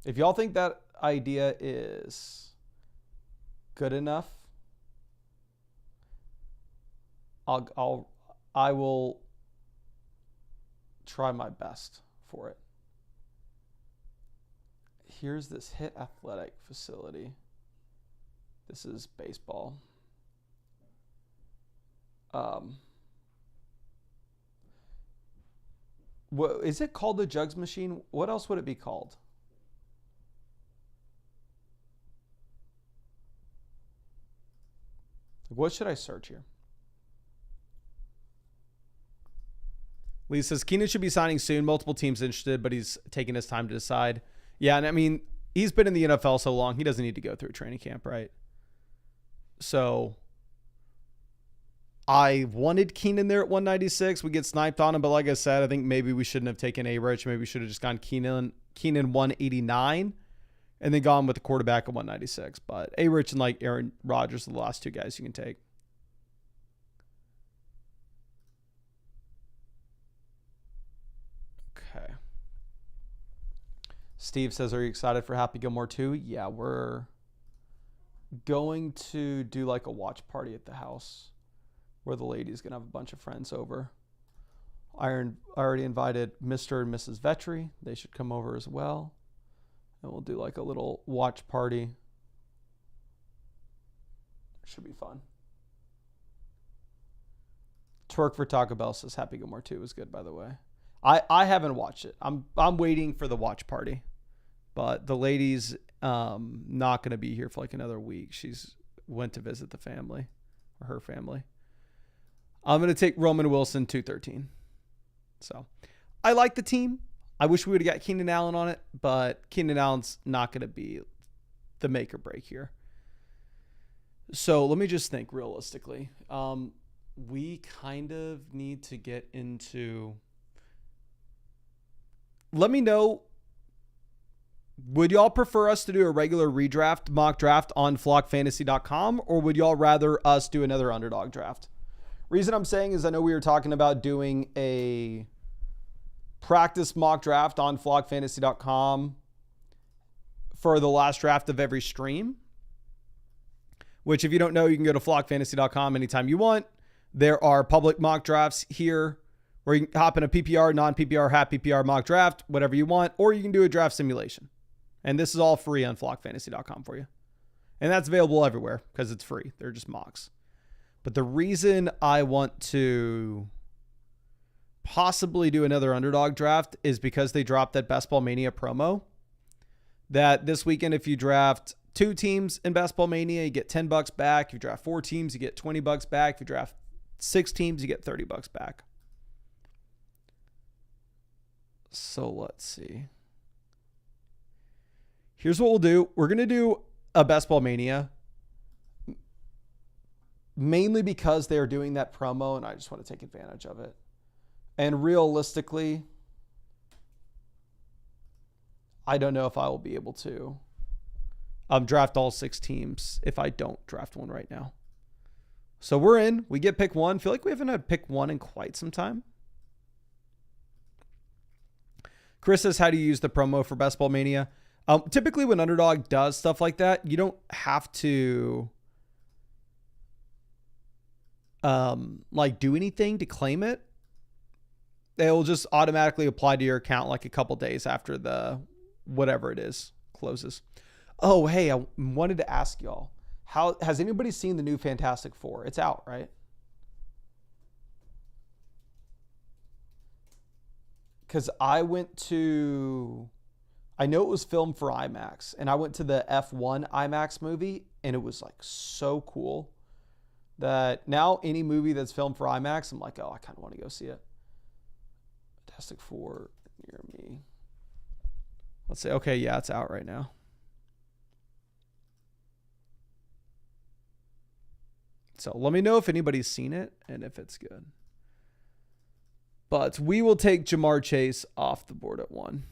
if y'all think that idea is good enough, I will try my best for it. Here's this HIT athletic facility. This is baseball. What is it called? The jugs machine? What else would it be called? What should I search here? Lee says Keenan should be signing soon. Multiple teams interested, but he's taking his time to decide. Yeah, and I mean, he's been in the NFL so long, he doesn't need to go through training camp, right? So I wanted Keenan there at 196. We get sniped on him, but like I said, I think maybe we shouldn't have taken A-Rich. Maybe we should have just gone Keenan 189 and then gone with the quarterback at 196. But A-Rich and like Aaron Rodgers are the last 2 guys you can take. Okay. Steve says, are you excited for Happy Gilmore 2? Yeah, we're going to do like a watch party at the house where the lady's going to have a bunch of friends over. I already invited Mr. and Mrs. Vetri. They should come over as well. And we'll do like a little watch party. Should be fun. Twerk for Taco Bell says Happy Gilmore 2 is good, by the way. I haven't watched it. I'm waiting for the watch party. But the lady's not going to be here for like another week. She's went to visit the family, or her family. I'm going to take Roman Wilson 213. So I like the team. I wish we would have got Keenan Allen on it, but Keenan Allen's not going to be the make or break here. So let me just think realistically. We kind of need to get into... Let me know, would y'all prefer us to do a regular redraft mock draft on flockfantasy.com, or would y'all rather us do another underdog draft? Reason I'm saying is I know we were talking about doing a practice mock draft on flockfantasy.com for the last draft of every stream, which if you don't know, you can go to flockfantasy.com anytime you want. There are public mock drafts here where you can hop in a PPR, non-PPR, half PPR mock draft, whatever you want, or you can do a draft simulation. And this is all free on flockfantasy.com for you. And that's available everywhere because it's free. They're just mocks. But the reason I want to possibly do another underdog draft is because they dropped that Best Ball Mania promo. That this weekend, if you draft 2 teams in Best Ball Mania, you get $10 back. If you draft 4 teams, you get $20 back. If you draft 6 teams, you get $30 back. So let's see. Here's what we'll do. We're going to do a Best Ball Mania mainly because they're doing that promo and I just want to take advantage of it. And realistically, I don't know if I will be able to draft all 6 teams if I don't draft one right now. So we're in. We get pick 1. Feel like we haven't had pick 1 in quite some time. Chris says, how do you use the promo for Best Ball Mania? Typically when Underdog does stuff like that, you don't have to do anything to claim it. They'll just automatically apply to your account like a couple days after the whatever it is closes. Oh, hey, I wanted to ask y'all, how has anybody seen the new Fantastic Four? It's out, right? Because I know it was filmed for IMAX, and I went to the F1 IMAX movie, and it was like so cool that now any movie that's filmed for IMAX, I'm like, oh, I kind of want to go see it. Fantastic Four near me. Let's say, okay, yeah, it's out right now. So let me know if anybody's seen it and if it's good. But we will take Jamar Chase off the board at 1.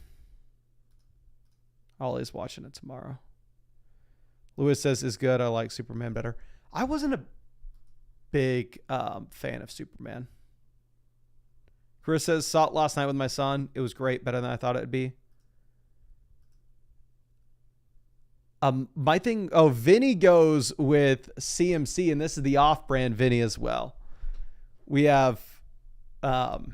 Ollie's watching it tomorrow. Lewis says is good. I like Superman better. I wasn't a big fan of Superman. Chris says, saw it last night with my son. It was great. Better than I thought it would be. Vinny goes with CMC, and this is the off-brand Vinny as well. We have the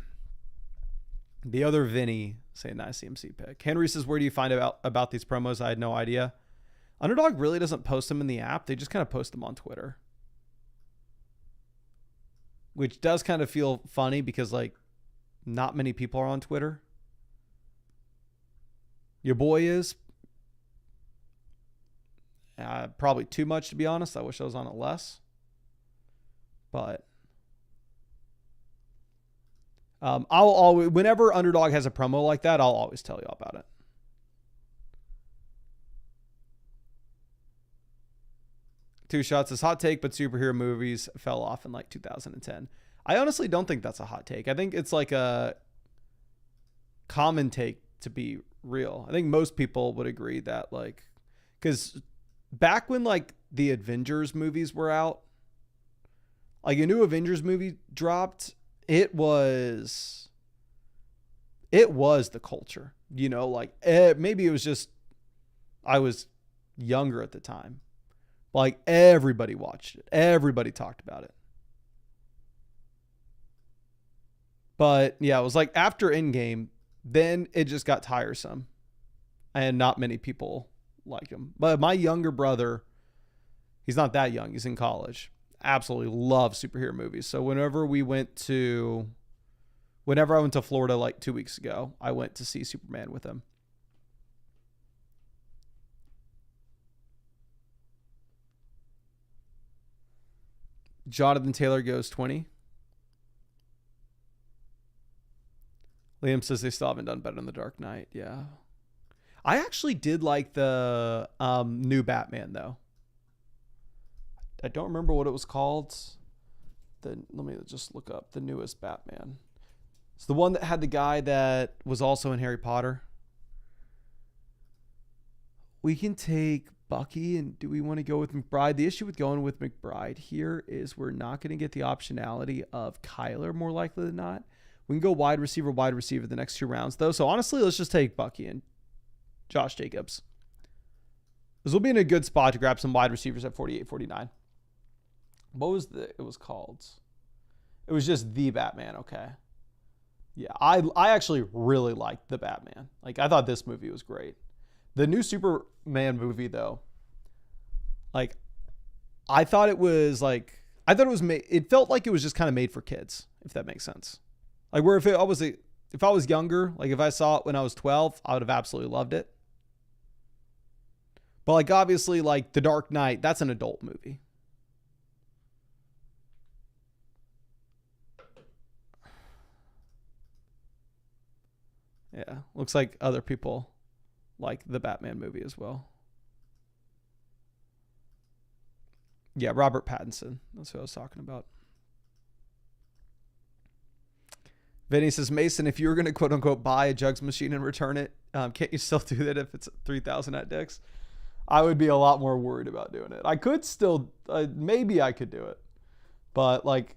other Vinny saying nice CMC pick. Henry says, where do you find about these promos? I had no idea. Underdog really doesn't post them in the app. They just kind of post them on Twitter. Which does kind of feel funny because, like, not many people are on Twitter. Your boy is. Probably too much, to be honest. I wish I was on it less. But I'll always, whenever Underdog has a promo like that, I'll always tell you about it. Two Shots is hot take, but superhero movies fell off in like 2010. I honestly don't think that's a hot take. I think it's like a common take to be real. I think most people would agree that, like, because back when like the Avengers movies were out, like a new Avengers movie dropped, it was the culture, you know, like maybe it was just, I was younger at the time. Like everybody watched it. Everybody talked about it. But yeah, it was like after Endgame, then it just got tiresome and not many people like him. But my younger brother, he's not that young. He's in college. Absolutely loves superhero movies. So whenever I went to Florida like 2 weeks ago, I went to see Superman with him. Jonathan Taylor goes 20. Liam says they still haven't done better than The Dark Knight. Yeah. I actually did like the new Batman, though. I don't remember what it was called. Let me just look up the newest Batman. It's the one that had the guy that was also in Harry Potter. We can take Bucky, and do we want to go with McBride? The issue with going with McBride here is we're not going to get the optionality of Kyler more likely than not. We can go wide receiver the next 2 rounds, though. So honestly, let's just take Bucky and Josh Jacobs. This will be in a good spot to grab some wide receivers at 48, 49. What was it was called? It was just the Batman. Okay. Yeah, I actually really liked the Batman. Like, I thought this movie was great. The new Superman movie, though, like, I thought it was like, I thought it was made, it felt like it was just kind of made for kids, if that makes sense. Like, where if I was younger, like if I saw it when I was 12, I would have absolutely loved it. But like, obviously, like The Dark Knight, that's an adult movie. Yeah, looks like other people like the Batman movie as well. Yeah, Robert Pattinson. That's what I was talking about. Vinny says, Mason, if you were going to quote unquote buy a jugs machine and return it, can't you still do that if it's 3,000 at Dick's? I would be a lot more worried about doing it. I could still, maybe I could do it. But like,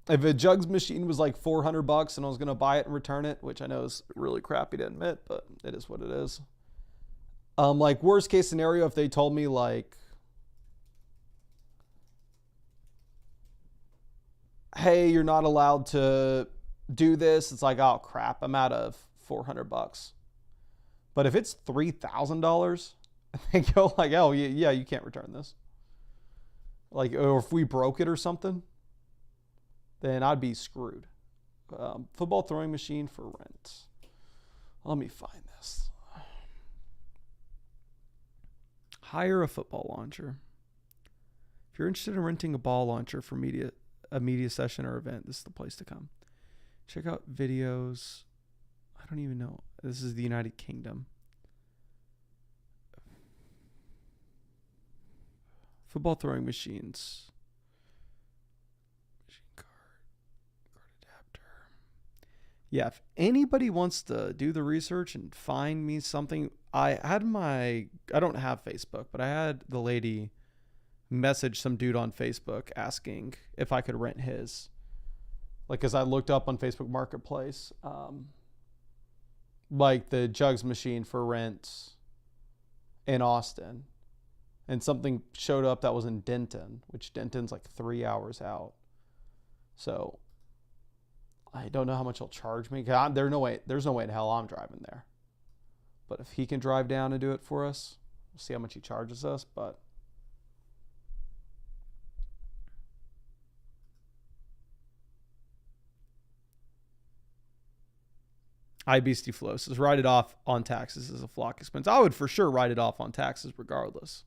if a jugs machine was like $400 and I was going to buy it and return it, which I know is really crappy to admit, but it is what it is. Like, worst case scenario, if they told me like, hey, you're not allowed to do this, it's like, oh crap, I'm out of $400. But if it's $3,000, they go like, oh yeah, you can't return this. Like, or if we broke it or something, then I'd be screwed. Football throwing machine for rent. Let me find this. Hire a football launcher. If you're interested in renting a ball launcher for a media session or event, this is the place to come. Check out videos. I don't even know. This is the United Kingdom. Football throwing machines. Machine card adapter. Yeah, if anybody wants to do the research and find me something, I don't have Facebook, but I had the lady message some dude on Facebook asking if I could rent his. Like, as I looked up on Facebook Marketplace, like the jugs machine for rent in Austin. And something showed up that was in Denton, which Denton's like 3 hours out. So I don't know how much he'll charge me. There's no way in hell I'm driving there. But if he can drive down and do it for us, we'll see how much he charges us. But iBeastie Flow says, write it off on taxes as a flock expense. I would for sure write it off on taxes regardless.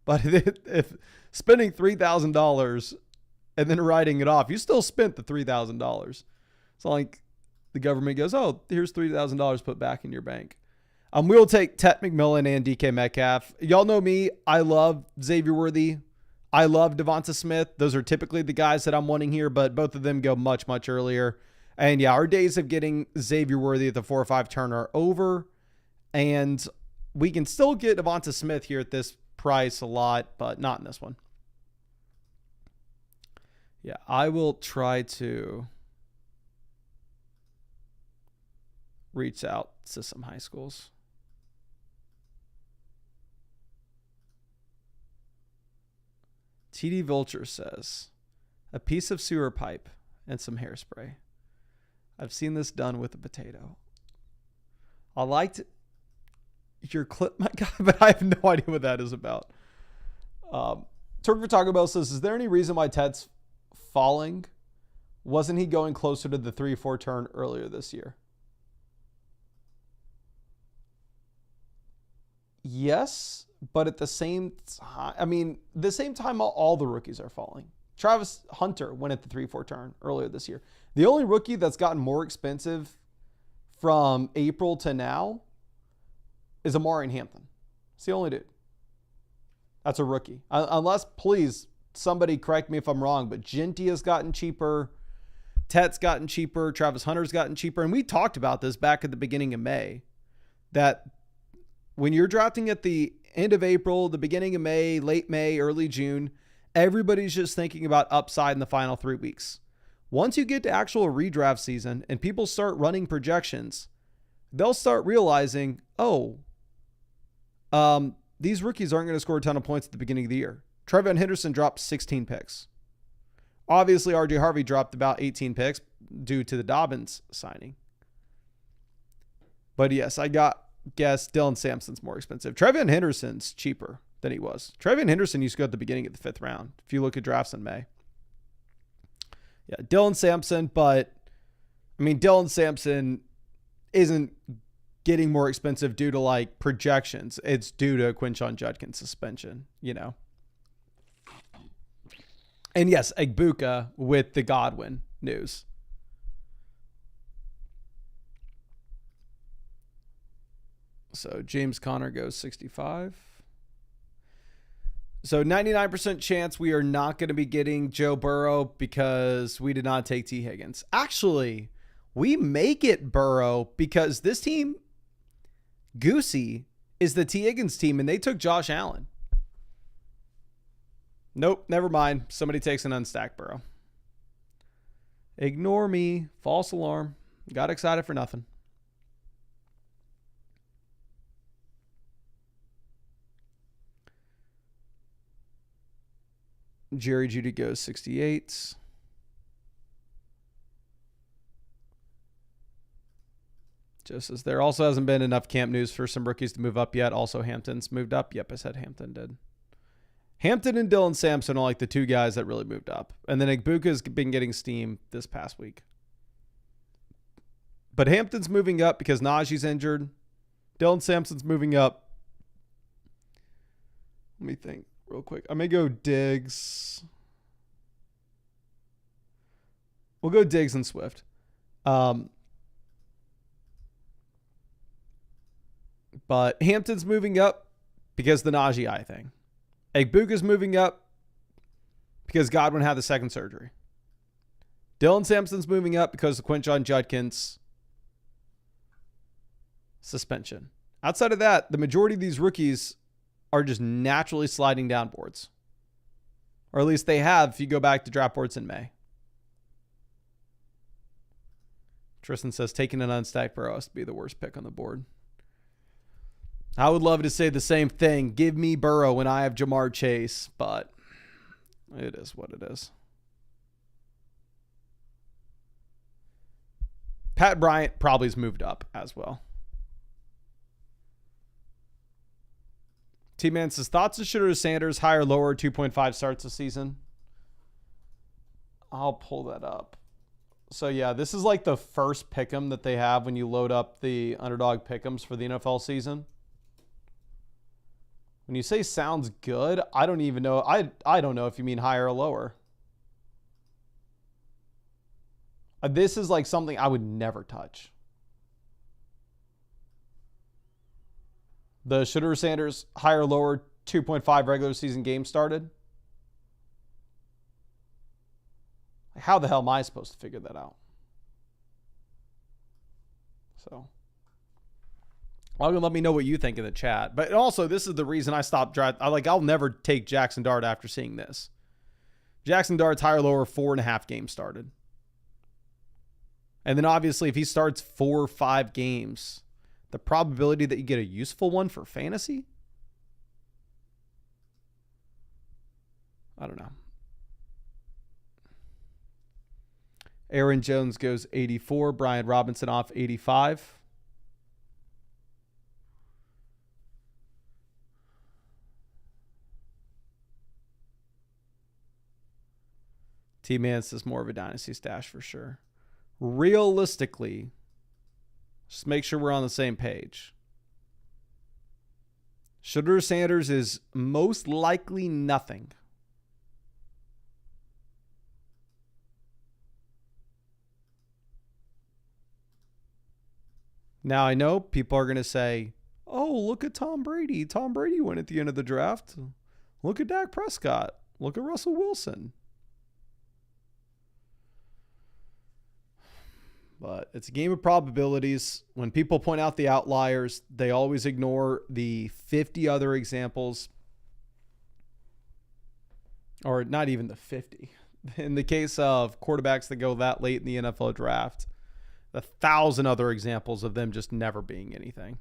But if spending $3,000 and then writing it off, you still spent the $3,000. It's not like the government goes, oh, here's $3,000 put back in your bank. We'll take Tet McMillan and DK Metcalf. Y'all know me. I love Xavier Worthy. I love Devonta Smith. Those are typically the guys that I'm wanting here, but both of them go much, much earlier. And yeah, our days of getting Xavier Worthy at the 4 or 5 turn are over. And we can still get Devonta Smith here at this price a lot, but not in this one. Yeah, I will try to reach out to some high schools. TD Vulture says, a piece of sewer pipe and some hairspray. I've seen this done with a potato. I liked your clip, my guy, but I have no idea what that is about. Turk for Taco Bell says, is there any reason why Ted's falling? Wasn't he going closer to the 3-4 turn earlier this year? Yes, but at the same time, the same time all the rookies are falling. Travis Hunter went at the 3-4 turn earlier this year. The only rookie that's gotten more expensive from April to now is Amari Hampton. It's the only dude. That's a rookie. Unless, please, somebody correct me if I'm wrong, but Genty has gotten cheaper. Tet's gotten cheaper. Travis Hunter's gotten cheaper. And we talked about this back at the beginning of May, that when you're drafting at the end of April, the beginning of May, late May, early June, everybody's just thinking about upside in the final 3 weeks. Once you get to actual redraft season and people start running projections, they'll start realizing, these rookies aren't going to score a ton of points at the beginning of the year. Trevon Henderson dropped 16 picks. Obviously, RJ Harvey dropped about 18 picks due to the Dobbins signing. But yes, I guess Dylan Sampson's more expensive. Trevion Henderson's cheaper than he was. Trevion Henderson used to go at the beginning of the 5th round, if you look at drafts in May. Yeah, Dylan Sampson, but I mean, Dylan Sampson isn't getting more expensive due to like projections. It's due to Quinshon Judkins suspension, you know. And yes, Egbuka with the Godwin news. So James Conner goes 65. So 99% chance we are not going to be getting Joe Burrow because we did not take T. Higgins. Actually, we may get Burrow because this team, Goosey, is the T. Higgins team, and they took Josh Allen. Nope, never mind. Somebody takes an unstacked Burrow. Ignore me. False alarm. Got excited for nothing. Jerry Jeudy goes 68. Just as there also hasn't been enough camp news for some rookies to move up yet. Also, Hampton's moved up. Yep, I said Hampton did. Hampton and Dylan Sampson are like the two guys that really moved up. And then Egbuka's been getting steam this past week. But Hampton's moving up because Najee's injured. Dylan Sampson's moving up. Let me think real quick. I may go Diggs. We'll go Diggs and Swift. But Hampton's moving up because the Najee eye thing. Egbuka's moving up because Godwin had the second surgery. Dylan Sampson's moving up because of Quinshon Judkins suspension. Outside of that, the majority of these rookies are just naturally sliding down boards. Or at least they have if you go back to draft boards in May. Tristan says taking an unstacked Burrow has to be the worst pick on the board. I would love to say the same thing. Give me Burrow when I have Jamar Chase, but it is what it is. Pat Bryant probably has moved up as well. T-Man says, thoughts of Shooter Sanders, higher, lower, 2.5 starts this season? I'll pull that up. So, yeah, this is like the first pick'em that they have when you load up the Underdog pick'ems for the NFL season. When you say sounds good, I don't even know. I don't know if you mean higher or lower. This is like something I would never touch. The Shooter Sanders higher or lower 2.5 regular season game started. How the hell am I supposed to figure that out? So, well, let me know what you think in the chat. But also, this is the reason I stopped draft. I'll never take Jackson Dart after seeing this. Jackson Dart's higher or lower 4.5 games started. And then obviously, if he starts 4 or 5 games, the probability that you get a useful one for fantasy? I don't know. Aaron Jones goes 84. Brian Robinson off 85. T-Man says more of a dynasty stash for sure. Realistically, just make sure we're on the same page. Shooter Sanders is most likely nothing. Now, I know people are going to say, oh, look at Tom Brady. Tom Brady went at the end of the draft. Look at Dak Prescott. Look at Russell Wilson. But it's a game of probabilities. When people point out the outliers, they always ignore the 50 other examples. Or not even the 50. In the case of quarterbacks that go that late in the NFL draft, 1,000 other examples of them just never being anything.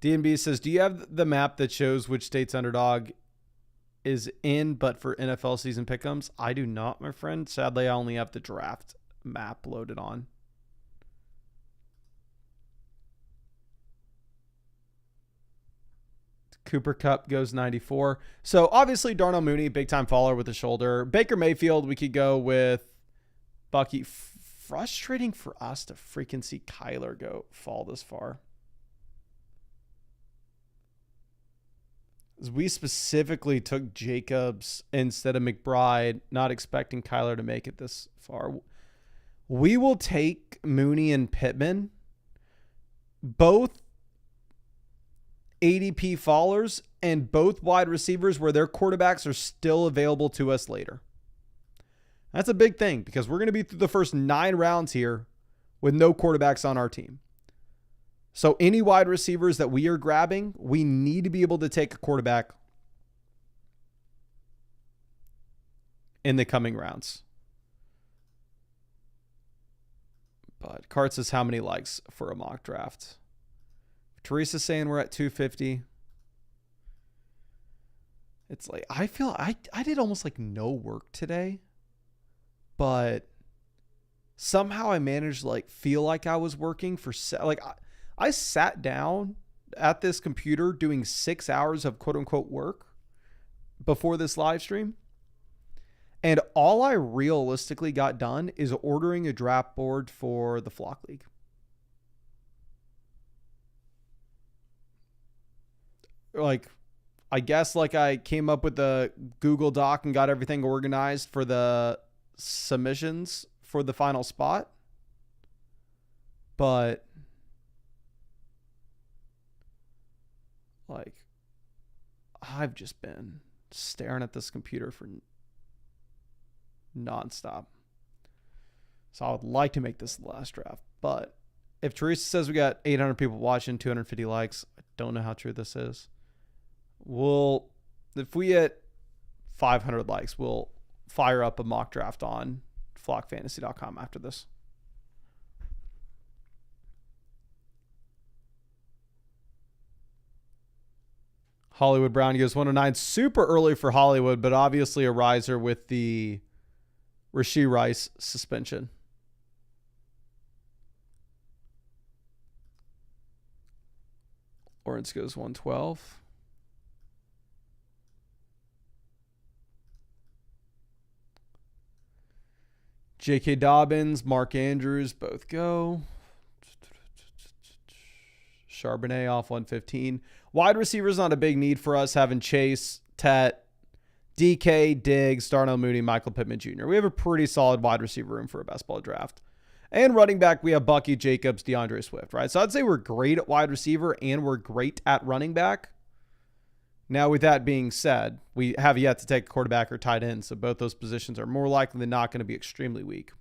DNB says, do you have the map that shows which states Underdog is in, but for NFL season pick'ems, I do not, my friend. Sadly, I only have the draft map loaded on. Cooper Kupp goes 94. So obviously Darnell Mooney, big time faller with the shoulder. Baker Mayfield, we could go with Bucky. Frustrating for us to freaking see Kyler fall this far. We specifically took Jacobs instead of McBride, not expecting Kyler to make it this far. We will take Mooney and Pittman, both ADP fallers and both wide receivers where their quarterbacks are still available to us later. That's a big thing because we're going to be through the first 9 rounds here with no quarterbacks on our team. So any wide receivers that we are grabbing, we need to be able to take a quarterback in the coming rounds. But Cart says how many likes for a mock draft? Teresa's saying we're at 250. It's like, I feel I did almost like no work today, but somehow I managed to like feel like I was working for like I sat down at this computer doing 6 hours of quote unquote work before this live stream. And all I realistically got done is ordering a draft board for the Flock League. Like, I guess like I came up with the Google Doc and got everything organized for the submissions for the final spot. But like, I've just been staring at this computer for nonstop. So I would like to make this the last draft. But if Teresa says we got 800 people watching, 250 likes, I don't know how true this is. If we hit 500 likes, we'll fire up a mock draft on flockfantasy.com after this. Hollywood Brown goes 109. Super early for Hollywood, but obviously a riser with the Rashee Rice suspension. Lawrence goes 112. J.K. Dobbins, Mark Andrews, both go. Charbonnet off 115. Wide receivers not a big need for us, having Chase, Tet, DK, Diggs, Darnell Mooney, Michael Pittman Jr. We have a pretty solid wide receiver room for a best ball draft. And running back, we have Bucky, Jacobs, DeAndre Swift, right? So I'd say we're great at wide receiver and we're great at running back. Now, with that being said, we have yet to take a quarterback or tight end, so both those positions are more likely than not going to be extremely weak.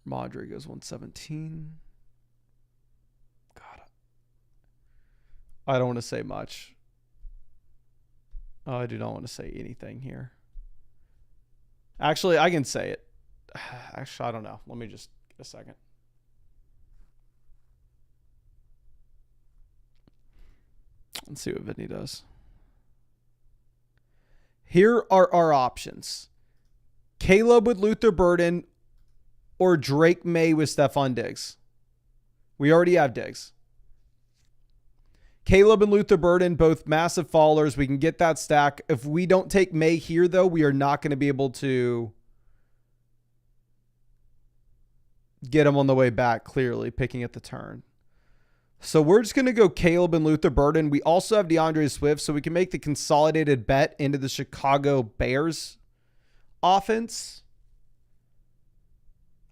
Madre goes 117. God, I don't want to say much. I do not want to say anything here. Actually, I can say it. Actually, I don't know. Let me just get a second. Let's see what Vinny does. Here are our options. Caleb with Luther Burden or Drake May with Stephon Diggs. We already have Diggs. Caleb and Luther Burden, both massive fallers. We can get that stack. If we don't take May here, though, we are not going to be able to get him on the way back, clearly, picking at the turn. So we're just going to go Caleb and Luther Burden. We also have DeAndre Swift, so we can make the consolidated bet into the Chicago Bears offense.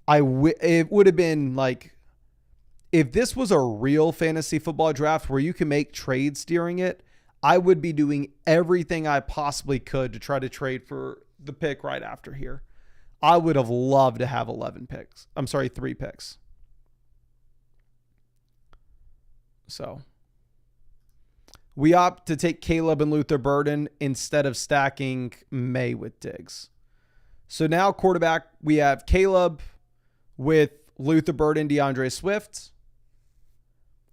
It would have been like, if this was a real fantasy football draft where you can make trades during it, I would be doing everything I possibly could to try to trade for the pick right after here. I would have loved to have 3 picks. So we opt to take Caleb and Luther Burden instead of stacking May with Diggs. So now quarterback, we have Caleb with Luther Burden, DeAndre Swift.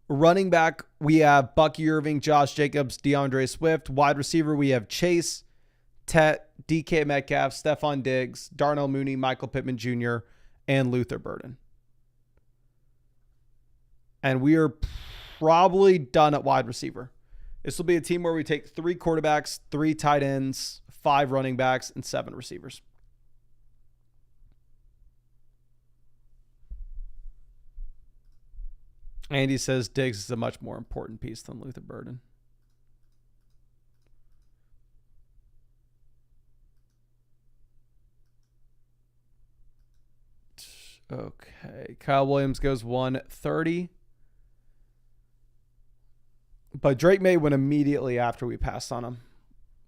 Running back, we have Bucky Irving, Josh Jacobs, DeAndre Swift. Wide receiver, we have Chase, Tet, DK Metcalf, Stephon Diggs, Darnell Mooney, Michael Pittman Jr., and Luther Burden. And we are probably done at wide receiver. This will be a team where we take 3 quarterbacks, 3 tight ends, 5 running backs, and 7 receivers. Andy says Diggs is a much more important piece than Luther Burden. Okay. Kyle Williams goes 130. But Drake May went immediately after we passed on him,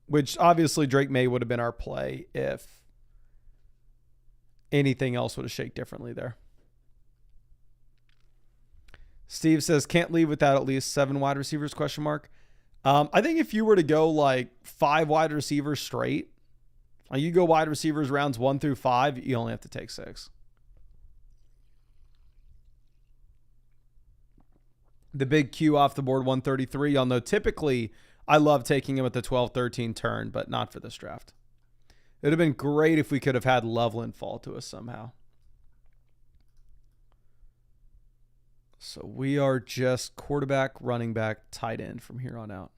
which obviously Drake May would have been our play if anything else would have shaked differently there. Steve says, can't leave without at least 7 wide receivers, ? I think if you were to go like 5 wide receivers straight, like you go wide receivers rounds 1 through 5, you only have to take 6. The big Q off the board, 133. Y'all know typically I love taking him at the 12-13 turn, but not for this draft. It would have been great if we could have had Loveland fall to us somehow. So we are just quarterback, running back, tight end from here on out.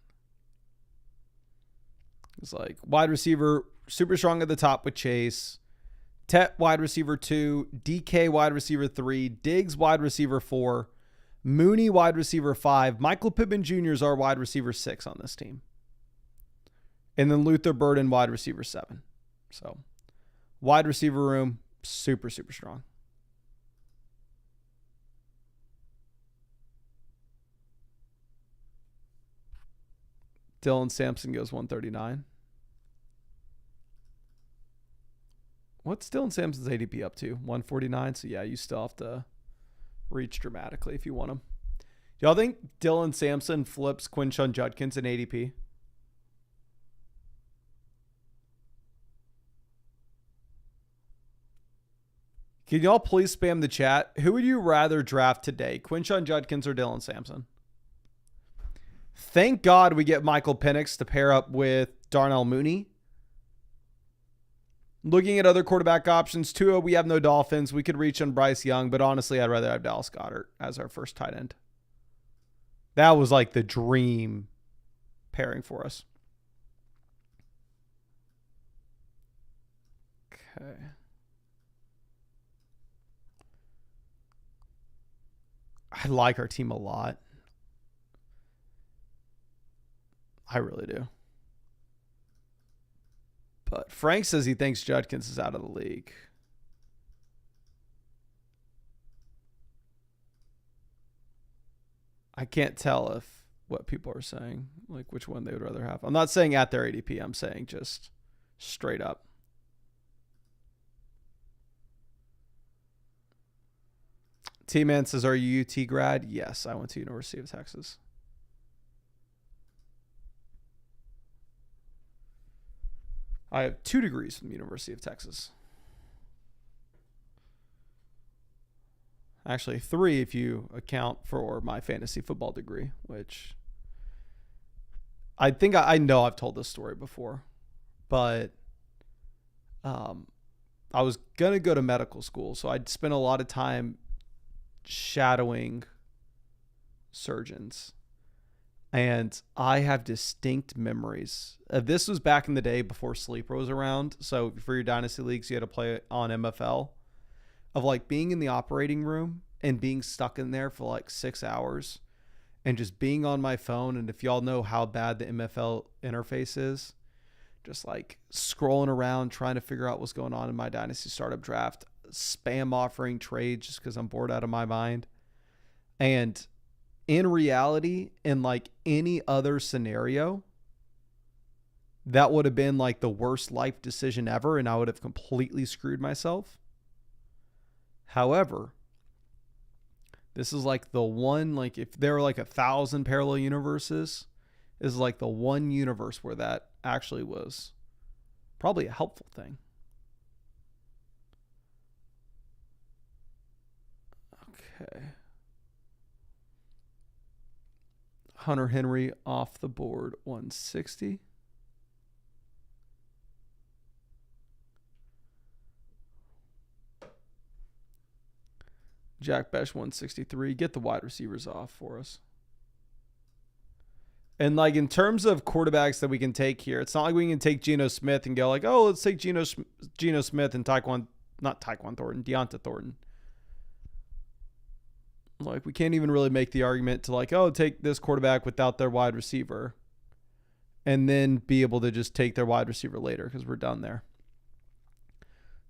It's like wide receiver, super strong at the top with Chase. Tet, wide receiver 2. DK, wide receiver 3. Diggs, wide receiver 4. Mooney, wide receiver 5. Michael Pittman Jr. is our wide receiver 6 on this team. And then Luther Burden, wide receiver 7. So wide receiver room, super, super strong. Dylan Sampson goes 139. What's Dylan Sampson's ADP up to? 149. So yeah, you still have to reach dramatically if you want him. Y'all think Dylan Sampson flips Quinshon Judkins in ADP? Can y'all please spam the chat? Who would you rather draft today? Quinshon Judkins or Dylan Sampson? Thank God we get Michael Penix to pair up with Darnell Mooney. Looking at other quarterback options, Tua, we have no Dolphins. We could reach on Bryce Young, but honestly, I'd rather have Dallas Goedert as our first tight end. That was like the dream pairing for us. Okay. I like our team a lot. I really do. But Frank says he thinks Judkins is out of the league. I can't tell if what people are saying, like which one they would rather have. I'm not saying at their ADP. I'm saying just straight up. T-Man says, are you UT grad? Yes, I went to University of Texas. I have 2 degrees from the University of Texas. Actually, 3 if you account for my fantasy football degree, which I think I know I've told this story before, but I was going to go to medical school, so I'd spent a lot of time shadowing surgeons. And I have distinct memories. This was back in the day before Sleeper was around. So for your dynasty leagues, you had to play on MFL. Of like being in the operating room and being stuck in there for like 6 hours and just being on my phone. And if y'all know how bad the MFL interface is, just like scrolling around trying to figure out what's going on in my dynasty startup draft, spam offering trades just because I'm bored out of my mind. And in reality, in like any other scenario, that would have been like the worst life decision ever, and I would have completely screwed myself. However, this is like the one, like if there were like 1,000 parallel universes, is like the one universe where that actually was probably a helpful thing. Okay. Hunter Henry off the board, 160. Jack Besh, 163. Get the wide receivers off for us. And like in terms of quarterbacks that we can take here, it's not like we can take Geno Smith and go like, oh, let's take Geno Smith and Deonta Thornton. Like we can't even really make the argument to like, oh, take this quarterback without their wide receiver and then be able to just take their wide receiver later because we're done there.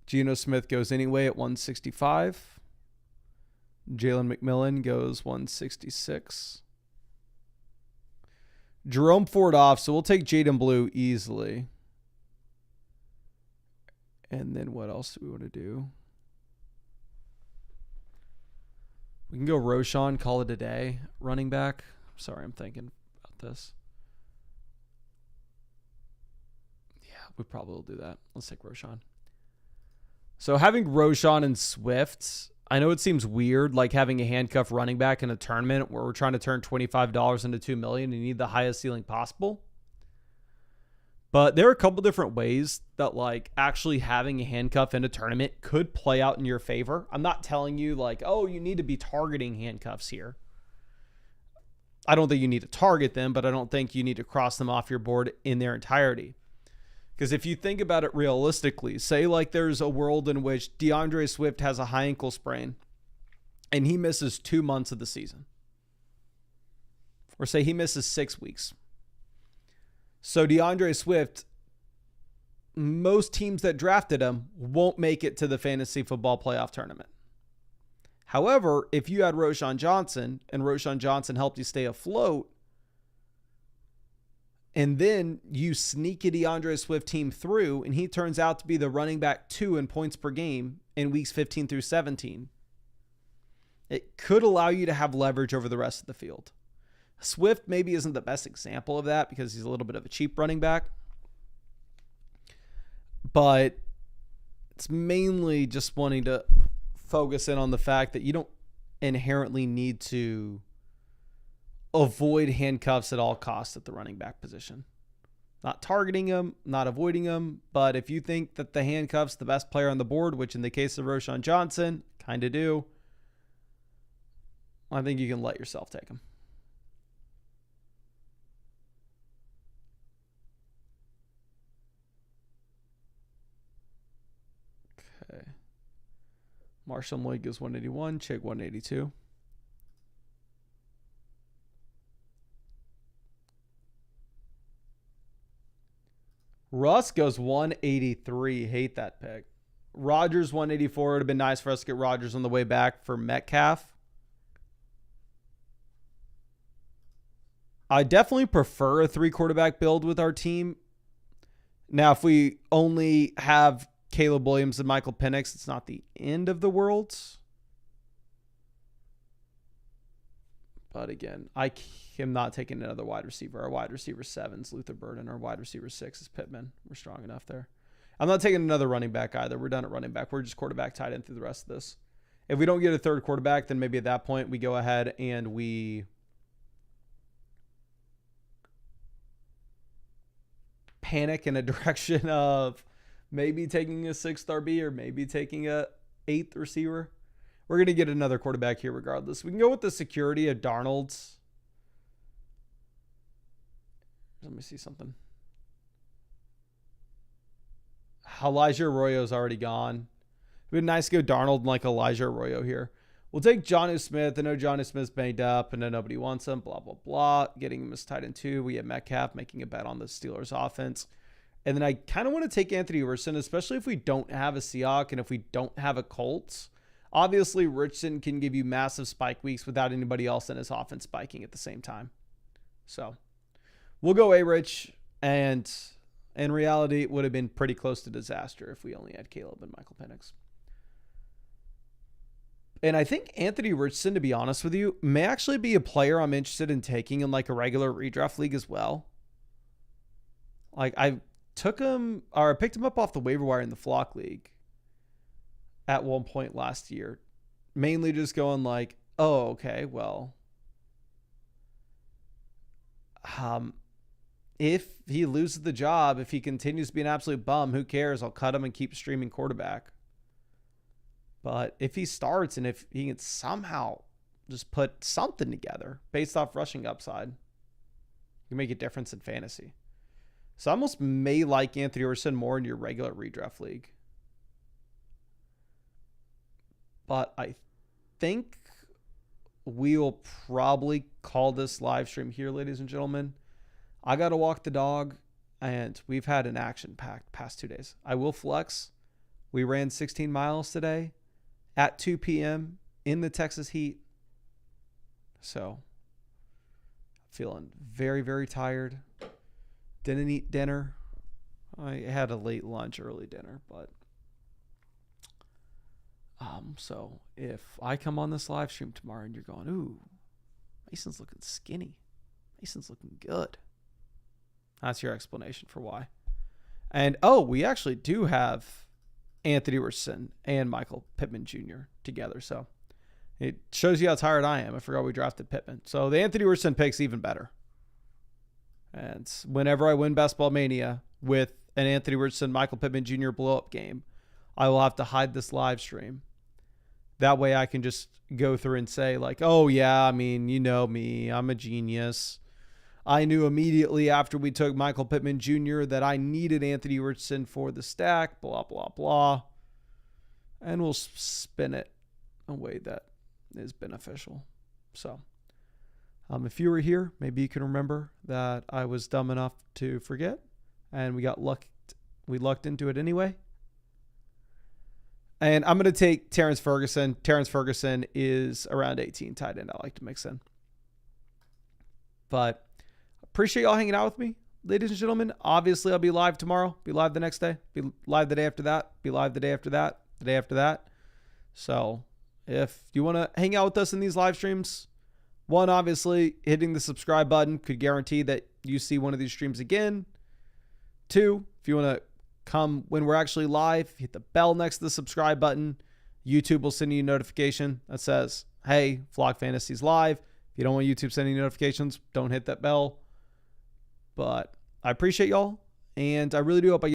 Geno Smith goes anyway at 165. Jalen McMillan goes 166. Jerome Ford off, so we'll take Jaden Blue easily. And then what else do we want to do? We can go Roshan, call it a day. Running back. Sorry, I'm thinking about this. Yeah, we probably will do that. Let's take Roshan. So having Roshan and Swift, I know it seems weird, like having a handcuff running back in a tournament where we're trying to turn $25 into $2 million and you need the highest ceiling possible. But there are a couple different ways that like actually having a handcuff in a tournament could play out in your favor. I'm not telling you like, oh, you need to be targeting handcuffs here. I don't think you need to target them, but I don't think you need to cross them off your board in their entirety. Because if you think about it realistically, say like there's a world in which DeAndre Swift has a high ankle sprain and he misses 2 months of the season. Or say he misses 6 weeks. So DeAndre Swift, most teams that drafted him won't make it to the fantasy football playoff tournament. However, if you had Roshan Johnson and Roshan Johnson helped you stay afloat, and then you sneak a DeAndre Swift team through, and he turns out to be the running back 2 in points per game in weeks 15 through 17. It could allow you to have leverage over the rest of the field. Swift maybe isn't the best example of that because he's a little bit of a cheap running back. But it's mainly just wanting to focus in on the fact that you don't inherently need to avoid handcuffs at all costs at the running back position. Not targeting them, not avoiding them, but if you think that the handcuff's the best player on the board, which in the case of Roshan Johnson, kind of do, I think you can let yourself take him. Okay. Marshall Lloyd goes 181, Chig 182. Russ goes 183. Hate that pick. Rodgers 184. It would have been nice for us to get Rodgers on the way back for Metcalf. I definitely prefer a 3-quarterback build with our team. Now, if we only have Caleb Williams and Michael Penix, it's not the end of the world. But again, I am not taking another wide receiver. Our wide receiver 7 is Luther Burden. Our wide receiver 6 is Pittman. We're strong enough there. I'm not taking another running back either. We're done at running back. We're just quarterback tight end through the rest of this. If we don't get a third quarterback, then maybe at that point we go ahead and we panic in a direction of maybe taking a 6th RB or maybe taking a 8th receiver. We're going to get another quarterback here regardless. We can go with the security of Darnold's. Let me see something. Elijah Arroyo's already gone. It would be nice to go Darnold and like Elijah Arroyo here. We'll take Jonnu Smith. I know Jonnu Smith's banged up and then nobody wants him. Blah, blah, blah. Getting him as tight end 2. We have Metcalf making a bet on the Steelers offense. And then I kind of want to take Anthony Richardson, especially if we don't have a Seahawk and if we don't have a Colts. Obviously, Richardson can give you massive spike weeks without anybody else in his offense spiking at the same time. So we'll go A-Rich, and in reality, it would have been pretty close to disaster if we only had Caleb and Michael Penix. And I think Anthony Richardson, to be honest with you, may actually be a player I'm interested in taking in like a regular redraft league as well. Like I picked him up off the waiver wire in the Flock League at one point last year, mainly just going like, oh, okay, well, If he loses the job, if he continues to be an absolute bum, who cares? I'll cut him and keep streaming quarterback. But if he starts and if he can somehow just put something together based off rushing upside, you can make a difference in fantasy. So I almost may like Anthony Richardson more in your regular redraft league. But I think we'll probably call this live stream here, ladies and gentlemen. I got to walk the dog, and we've had an action-packed past 2 days. I will flex. We ran 16 miles today at 2 p.m. in the Texas heat. So, feeling very, very tired. Didn't eat dinner. I had a late lunch, early dinner, but so if I come on this live stream tomorrow and you're going, ooh, Mason's looking skinny. Mason's looking good. That's your explanation for why. And, we actually do have Anthony Richardson and Michael Pittman Jr. together. So it shows you how tired I am. I forgot we drafted Pittman. So the Anthony Richardson pick's even better. And whenever I win Best Ball Mania with an Anthony Richardson, Michael Pittman Jr. blow-up game, I will have to hide this live stream. That way I can just go through and say, like, oh, yeah, I mean, you know me. I'm a genius. I knew immediately after we took Michael Pittman Jr. that I needed Anthony Richardson for the stack, blah, blah, blah. And we'll spin it a way that is beneficial. So if you were here, maybe you can remember that I was dumb enough to forget and we lucked into it anyway. And I'm going to take Terrence Ferguson. Terrence Ferguson is around 18 tight end. I like to mix in. But appreciate y'all hanging out with me, ladies and gentlemen. Obviously, I'll be live tomorrow. Be live the next day. Be live the day after that. Be live the day after that. The day after that. So if you want to hang out with us in these live streams, one, obviously, hitting the subscribe button could guarantee that you see one of these streams again. Two, if you want to come when we're actually live, hit the bell next to the subscribe button. YouTube will send you a notification that says, hey, Flock Fantasy's live. If you don't want YouTube sending notifications, don't hit that bell. But I appreciate y'all, and I really do hope I